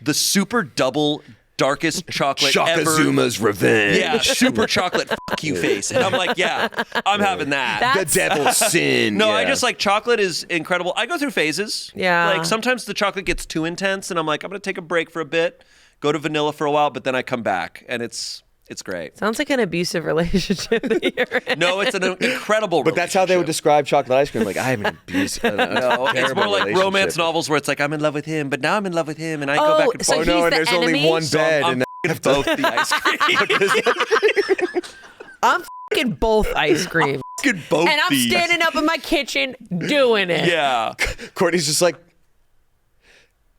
the super double darkest chocolate ever. Shakazuma's revenge. Yeah, super chocolate fuck you face. And I'm like, yeah, I'm having that. The devil's sin. No, yeah. I just like chocolate is incredible. I go through phases. Yeah. Like sometimes the chocolate gets too intense and I'm like, I'm going to take a break for a bit, go to vanilla for a while, but then I come back and it's great. Sounds like an abusive relationship that you're in. No, it's an incredible But that's how they would relationship. describe chocolate ice cream. Like, I have an abuse. No, it's more like romance novels where it's like I'm in love with him, but now I'm in love with him, and I go Oh, back and so forth. Oh no, he's and the there's enemy? only one So bed, I'm and f***ing both the ice cream. I'm fucking both ice cream. Fucking both And I'm these. standing up in my kitchen doing it. Yeah, Courtney's just like,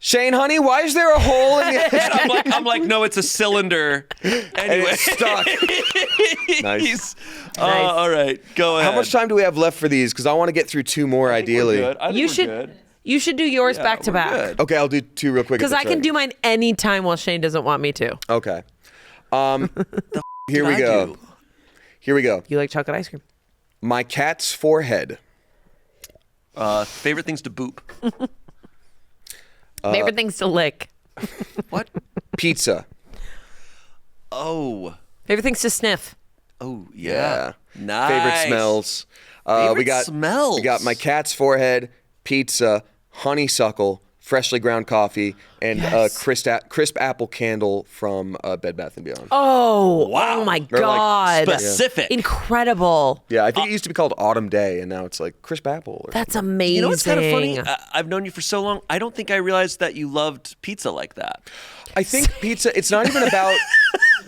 Shayne, honey, why is there a hole in the and I'm like, no, it's a cylinder. Anyway, and it's stuck? Nice. All right, go ahead. How much time do we have left for these? Because I want to get through two more, ideally. Good. I think You we're should good. you should do yours Yeah, back to we're back. good. Okay, I'll do two real quick. Because I can do mine anytime while Shayne doesn't want me to. Okay. Here we I go. do? Here we go. You like chocolate ice cream? My cat's forehead. Favorite things to boop. Favorite things to lick. What? Pizza. Oh, Favorite things to sniff. yeah. Nice. Favorite smells. we Favorite got smells. We got my cat's forehead, pizza, honeysuckle, freshly ground coffee, and Yes. crisp apple candle from Bed Bath & Beyond. Oh, Wow. oh my Or like God. Specific. Incredible. Yeah, I think it used to be called Autumn Day, and now it's like crisp apple. Or That's amazing. You know what's kind of funny? I've known you for so long. I don't think I realized that you loved pizza like that. I think pizza. It's not even about.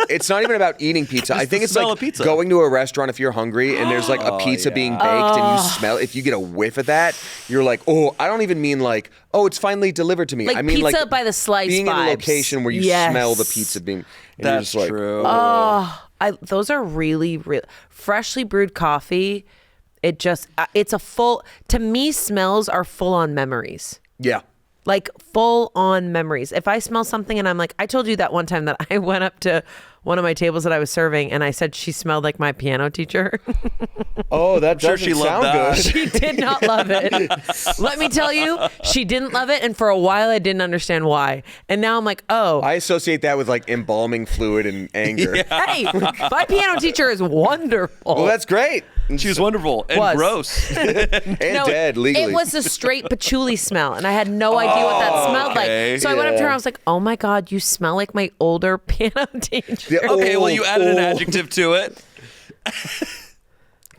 It's not even about eating pizza. I think the it's smell like of pizza. going to a restaurant if you're hungry and there's like a pizza being baked and you smell. If you get a whiff of that, you're like, oh, I don't even mean like, oh, it's finally delivered to me. Like I mean pizza like by the slice being in a vibes. location where you Yes. smell the pizza being. And you're That's just like, true. Those are really, really freshly brewed coffee. It just, it's a full, to me, smells are full on memories. Yeah. Like full on memories. If I smell something and I'm like, I told you that one time that I went up to one of my tables that I was serving and I said she smelled like my piano teacher. Oh, that sure doesn't she loved sound that. good. She did not love it. Let me tell you, she didn't love it. And for a while, I didn't understand why. And now I'm like, oh, I associate that with like embalming fluid and anger. hey, my piano teacher is wonderful. Well, that's great. She was wonderful and Was. gross. And dead legally. It was a straight patchouli smell, and I had no idea what that smelled okay. like. So I went up to her. Yeah. I was like, "Oh my god, you smell like my older piano teacher." Yeah, Okay, well, you added an oh. adjective to it.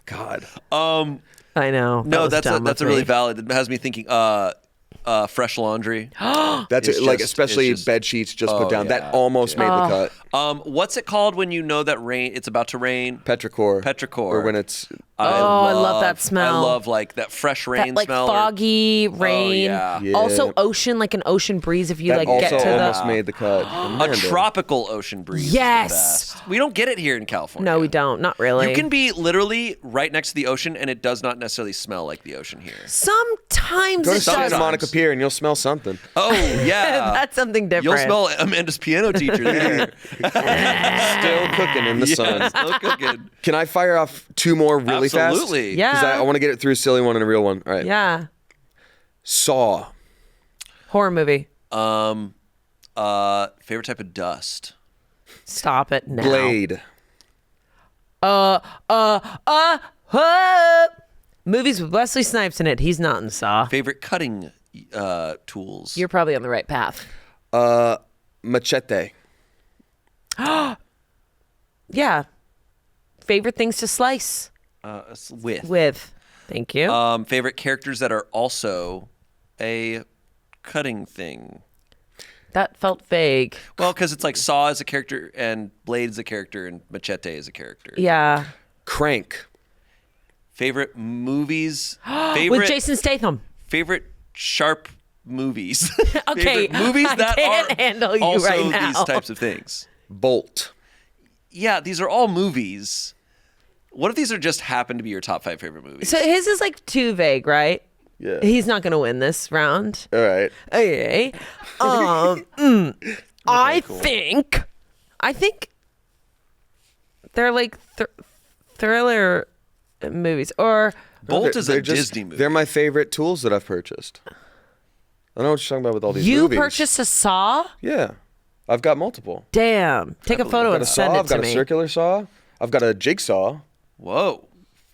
God. I know. No, that was dumb that's of a really me. valid. It has me thinking. Fresh laundry. That's It's it, like just- especially it's just- bed sheets just put down. yeah. That almost made the cut. What's it called when you know that it's about to rain? Petrichor. Petrichor. Or when it's I love that smell. I love like that fresh rain That, like smell. foggy rain. yeah. Yeah. Also ocean, like an ocean breeze. If you that like also get to almost the made the cut. A tropical ocean breeze. Yes. Is the best. We don't get it here in California. no, we don't. Not really. You can be literally right next to the ocean, and it does not necessarily smell like the ocean here. Sometimes Go to it Santa does. Monica Pier and you'll smell something. Oh yeah, That's something different. you'll smell Amanda's piano teacher there. Still cooking in the sun. Still cooking. Can I fire off two more really fast? Absolutely. Yeah. Because I want to get it through a silly one and a real one. All right. Yeah. Saw. Horror movie. Favorite type of dust. Stop it now. Blade. Movies with Wesley Snipes in it. He's not in Saw. Favorite cutting tools. You're probably on the right path. Machete. Yeah. Favorite things to slice with. with. Thank you. Favorite characters that are also a cutting thing. That felt vague. Well, because it's like Saw is a character and Blade is a character and Machete is a character. Yeah. Crank. Favorite movies. With Jason Statham. Favorite sharp movies. Okay, Favorite movies I that can't are handle you also right now. these types of things. Bolt. Yeah, these are all movies. What if these are just happen to be your top 5 favorite movies? So his is like too vague, right? Yeah. He's not going to win this round. All right. Okay. I think they're like thriller movies or Bolt is They're a just- Disney movie. They're my favorite tools that I've purchased. I don't know what you're talking about with all these you movies. purchased a saw? Yeah. I've got multiple. Damn. Take a photo I've got and a send saw. it I've got to a me. circular saw. I've got a jigsaw. Whoa.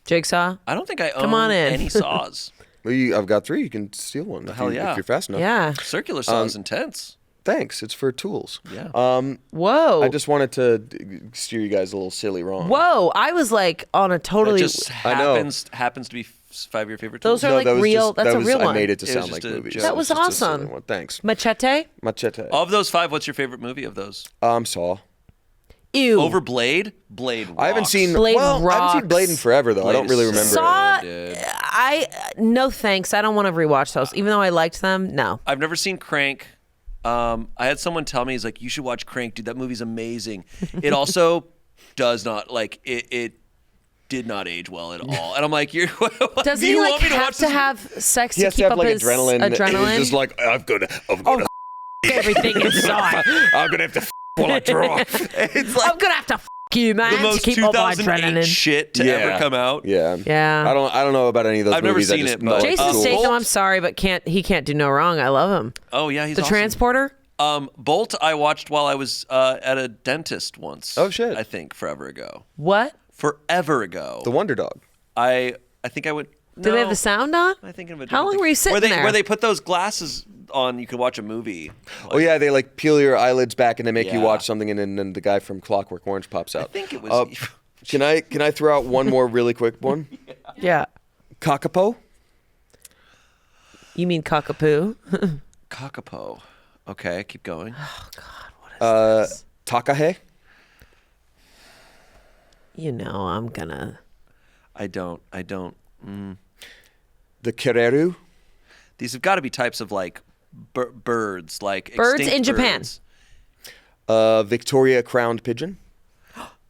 Jigsaw? I don't think I own Come on in. any saws. I've got 3. You can steal one hell yeah. if you're fast enough. Yeah. Circular saw is intense. Thanks. It's for tools. Yeah. Whoa. I just wanted to steer you guys a little silly wrong. Whoa. I was like on a That totally. just I know. happens to be 5 of your favorite Those tools. are like that was real. Just, that's a real I one. made it to It was sound just like a movies. joke. That was It just a silly awesome. one. Thanks. Machete? Machete. Of those 5, what's your favorite movie of those? Saw. Ew. Over Blade? Blade rocks. I haven't seen Blade I haven't rocks. seen Blade in forever though. I don't Blade really is remember. Saw. dude. No thanks. I don't want to rewatch those, even though I liked them. No. I've never seen Crank. I had someone tell me, he's like, you should watch Crank, dude. That movie's amazing. It also does not, like, it did not age well at all. And I'm like, Doesn't do you he like want me to have watch to this? have sex He to has keep to have up like his adrenaline. adrenaline? He's just like I'm gonna Everything inside. I'm gonna have to while I draw. It's like I'm gonna have to you, man, the to most keep all my 2008 adrenaline. shit to ever come out. Yeah. Yeah. I don't know about any of those I've never movies. I seen just it, know but- it's Jason cool. Statham, Bolt- I'm sorry, but he can't do no wrong. I love him. Oh yeah, he's The awesome. Transporter? Bolt I watched while I was at a dentist once. Oh, shit. I think forever ago. What? Forever ago. The Wonder Dog. I think I would. Did they have the sound on? I think of a How long different were you thing. sitting there? Where they put those glasses on, you could watch a movie. Oh yeah, they like peel your eyelids back and they make you Yeah. watch something, and then the guy from Clockwork Orange pops out. I think it was. Can I throw out one more really quick one? Yeah. Kakapo. You mean cockapoo? Kakapo. Okay, keep going. Takahe. You know I'm gonna. I don't. The Kereru. These have got to be types of like birds, like Birds extinct in Japan. birds. Victoria Crowned Pigeon.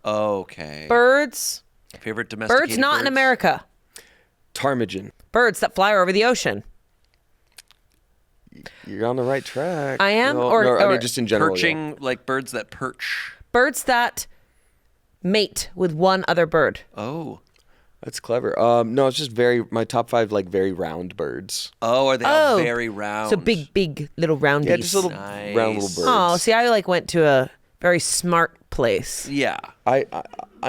Okay. Birds. Favorite domesticated Birds not in America. Ptarmigan. Birds that fly over the ocean. You're on the right track. I am, No, or- no, I or mean just in general. yeah. Perching, like birds that perch. Birds that mate with one other bird. Oh. That's clever. No, it's just my top 5 like very round birds. Oh, are they all very round? So big little roundies. Yeah, just little Nice. round little birds. Oh, see, I like went to a very smart place. Yeah. I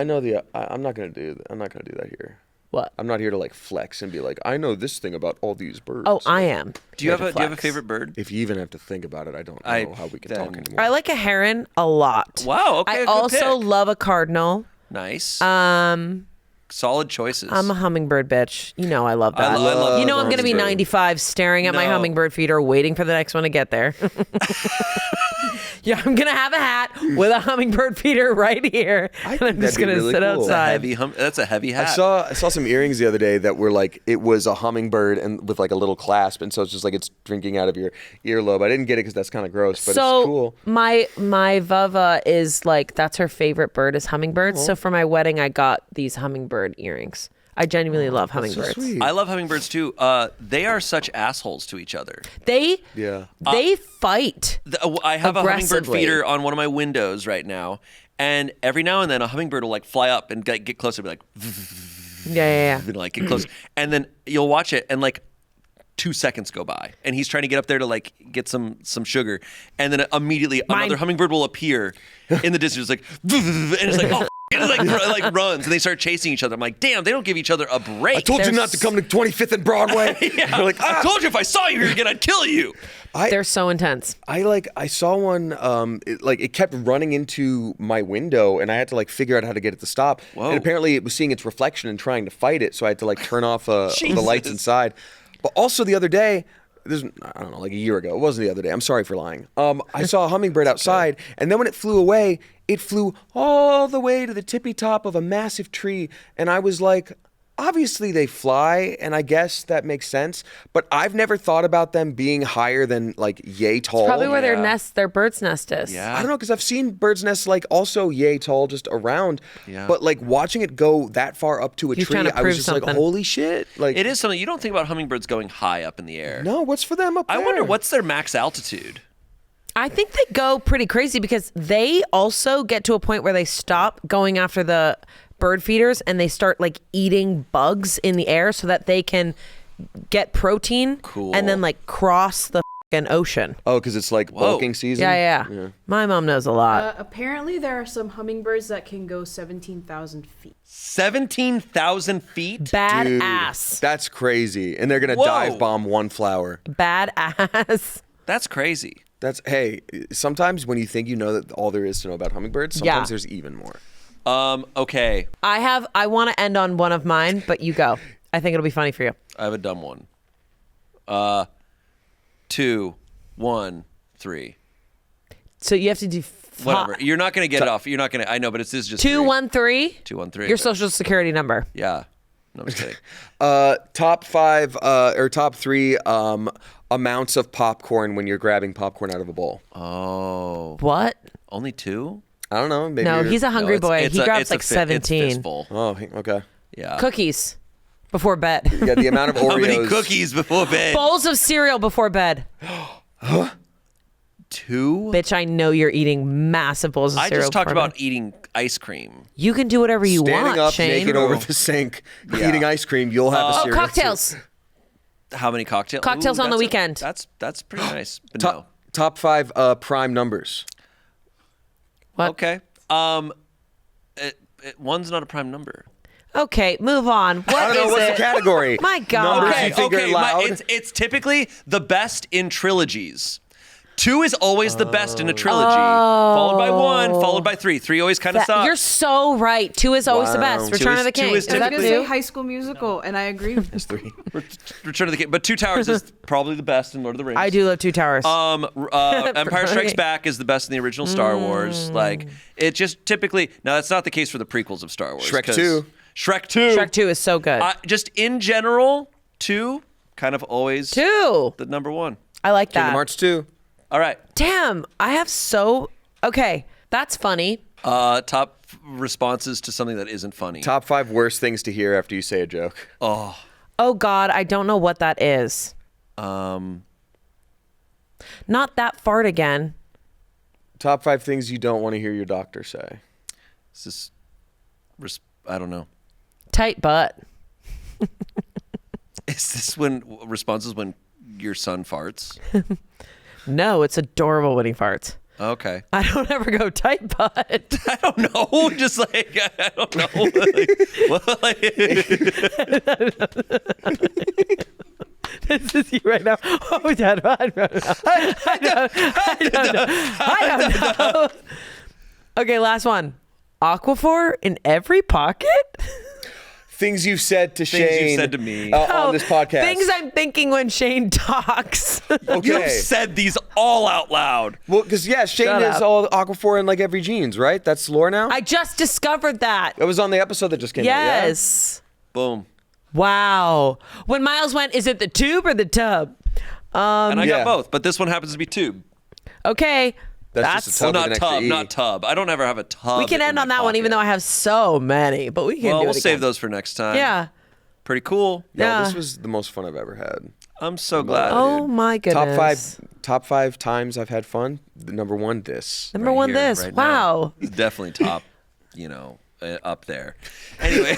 know I'm not gonna do that. I'm not gonna do that here. What? I'm not here to like flex and be like, I know this thing about all these birds. Oh, I am. Do you have a Flex. favorite bird? If you even have to think about it, I don't know how we can talk anymore. I like a heron a lot. Wow, okay, I good also pick. love a cardinal. Nice. Solid choices. I'm a hummingbird bitch. You know I love that. I love you know I'm going to be hummingbird. 95 staring at my No. hummingbird feeder waiting for the next one to get there. Yeah, I'm going to have a hat with a hummingbird feeder right here. And I'm just that'd be going to really sit cool. outside. That's a heavy hat. I saw some earrings the other day that were like, it was a hummingbird and with like a little clasp, and so it's just like it's drinking out of your earlobe. I didn't get it because that's kind of gross, but So it's cool. my Vava is like, that's her favorite bird is hummingbirds. So for my wedding, I got these hummingbird earrings. I genuinely love So hummingbirds. sweet. I love hummingbirds too. They are such assholes to each other. They Yeah. fight. I have a hummingbird Aggressively. feeder on one of my windows right now, and every now and then a hummingbird will like fly up and get closer, be like, Yeah. and, like get close, and then you'll watch it, and like 2 seconds go by, and he's trying to get up there to like get some sugar, and then immediately another hummingbird will appear in the distance, like, and it's like, oh. And it like runs, and they start chasing each other. I'm like, damn, they don't give each other a break. I told you not to come to 25th and Broadway. Yeah. You're like, I told you if I saw you here again, I'd kill you. They're so intense. I saw one, it kept running into my window, and I had to like figure out how to get it to stop. Whoa. And apparently it was seeing its reflection and trying to fight it, so I had to like turn off the lights Jesus. inside. But also the other day, I don't know, like a year ago. It wasn't the other day. I'm sorry for lying. I saw a hummingbird outside, and then when it flew away, it flew all the way to the tippy top of a massive tree, and I was like, obviously they fly, and I guess that makes sense, but I've never thought about them being higher than like yay tall. Probably where Yeah. their bird's nest is. Yeah. I don't know, because I've seen birds' nests like also yay tall just around, Yeah. but like watching it go that far up to a He's tree, trying to I was prove just like, something. holy shit. Like, It is something you don't think about hummingbirds going high up in the air. no, what's for them up there? I wonder what's their max altitude. I think they go pretty crazy because they also get to a point where they stop going after the bird feeders and they start like eating bugs in the air so that they can get protein Cool. and then like cross the fucking ocean. Oh, because it's like bulking season? Yeah. My mom knows a lot. Apparently, there are some hummingbirds that can go 17,000 feet. 17,000 feet? Dude, Badass. that's crazy. And they're going to Whoa. dive bomb one flower. Badass. That's crazy. Hey, sometimes when you think you know that all there is to know about hummingbirds, sometimes there's even more. Okay. I want to end on one of mine, but you go. I think it'll be funny for you. I have a dumb one. 2, 1, 3. So you have to do Whatever. You're not going to get it off. You're not going to. I know, but this is just 213. 213. Your social security number. Yeah. No, I'm just kidding. Top 5 or top 3 amounts of popcorn when you're grabbing popcorn out of a bowl. Oh. What? Only 2? I don't know. Maybe No, you're- he's a hungry No, boy. it's He a- grabs it's a like fi- 17. It's fistful. Oh, okay. Yeah. Cookies before bed. Yeah, the amount of Oreos. How many cookies before bed? Bowls of cereal before bed. 2? Bitch, I know you're eating massive bowls of I cereal. just talked before about bed. eating ice cream. You can do whatever you Standing want, up, Shane. naked over the sink, Yeah. eating ice cream, you'll have a Oh, cereal. cocktails. How many cocktails? Cocktails on the that's weekend. That's pretty nice. But Top, no. top 5 prime numbers. What? Okay. One's not a prime number. Okay, move on. What I don't know is what's it? the category. My God. Numbers you think are loud? It's typically the best in trilogies. 2 is always the best in a trilogy, Oh. followed by 1, followed by 3. 3 always kind of sucks. You're so right. 2 is always the Wow. best. 2 Return is- of the 2 King. is Is I was that going to say 2? High School Musical, and I agree. It's 3. Return of the King. But 2 Towers is probably the best in Lord of the Rings. I do love 2 Towers. Empire Strikes Back is the best in the original Star Wars. Like, it just typically... Now, that's not the case for the prequels of Star Wars. Shrek 'cause 2. Shrek 2. Shrek 2 is so good. Just in general, 2 kind of always 2. the number 1. I like that. Kingdom Hearts 2. All right. Damn, I have so... Okay, that's funny. Top responses to something that isn't funny. Top 5 worst things to hear after you say a joke. Oh, God, I don't know what that is. Not that fart again. Top 5 things you don't want to hear your doctor say. Is this... I don't know. Tight butt. Is this when responses when your son farts? No, it's adorable when he farts. Okay. I don't ever go tight butt. I don't know. Just like, I don't know. This is you right now. Oh, Dad, I don't know. Okay, last one. Aquaphor in every pocket? Things you've said to Things Shayne you've said to me. on this podcast. Things I'm thinking when Shayne talks. Okay. You've said these all out loud. Well, because Shayne Shut is up. all Aquaphor in like every jeans, right? That's lore now. I just discovered that. It was on the episode that just came out. Yeah? Yes. Boom. Wow. When Miles went, is it the tube or the tub? And I yeah. got both, but this one happens to be tube. Okay. That's just a Well, tub with not an extra tub, E. not tub. I don't ever have a tub. We can in end my on that one, even pocket. though I have so many, but we can Well, do we'll it save again. those for next time. Yeah. Pretty cool. Yo, Yeah. this was the most fun I've ever had. I'm so glad. Oh my goodness. Top five times I've had fun. Number one, this. Number Right one, here, this. right now. Wow. He's definitely top, up there. Anyway.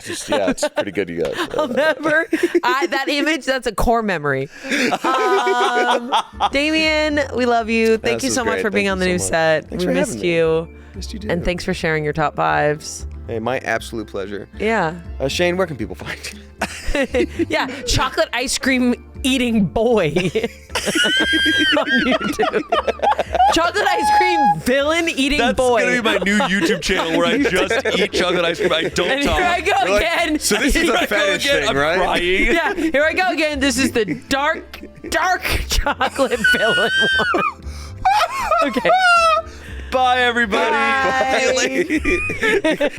It's pretty good, you guys. Remember that image? That's a core memory. Damien, we love you. Thank This you was so much great. for being Thank on the you new so much. set. Thanks We for missed having me. you. Missed you, And thanks for sharing your top fives. Hey, my absolute pleasure. Yeah. Shayne, where can people find you? Yeah. Chocolate ice cream eating boy on YouTube. Chocolate ice cream villain eating That's boy. going to be my new YouTube channel where I just eat chocolate ice cream. I don't And talk. here I go You're like, again. so this is Here a I go fetish again. thing, I'm right? crying. Yeah, here I go again. This is the dark chocolate villain one. Okay. Bye, everybody. Bye. See you later.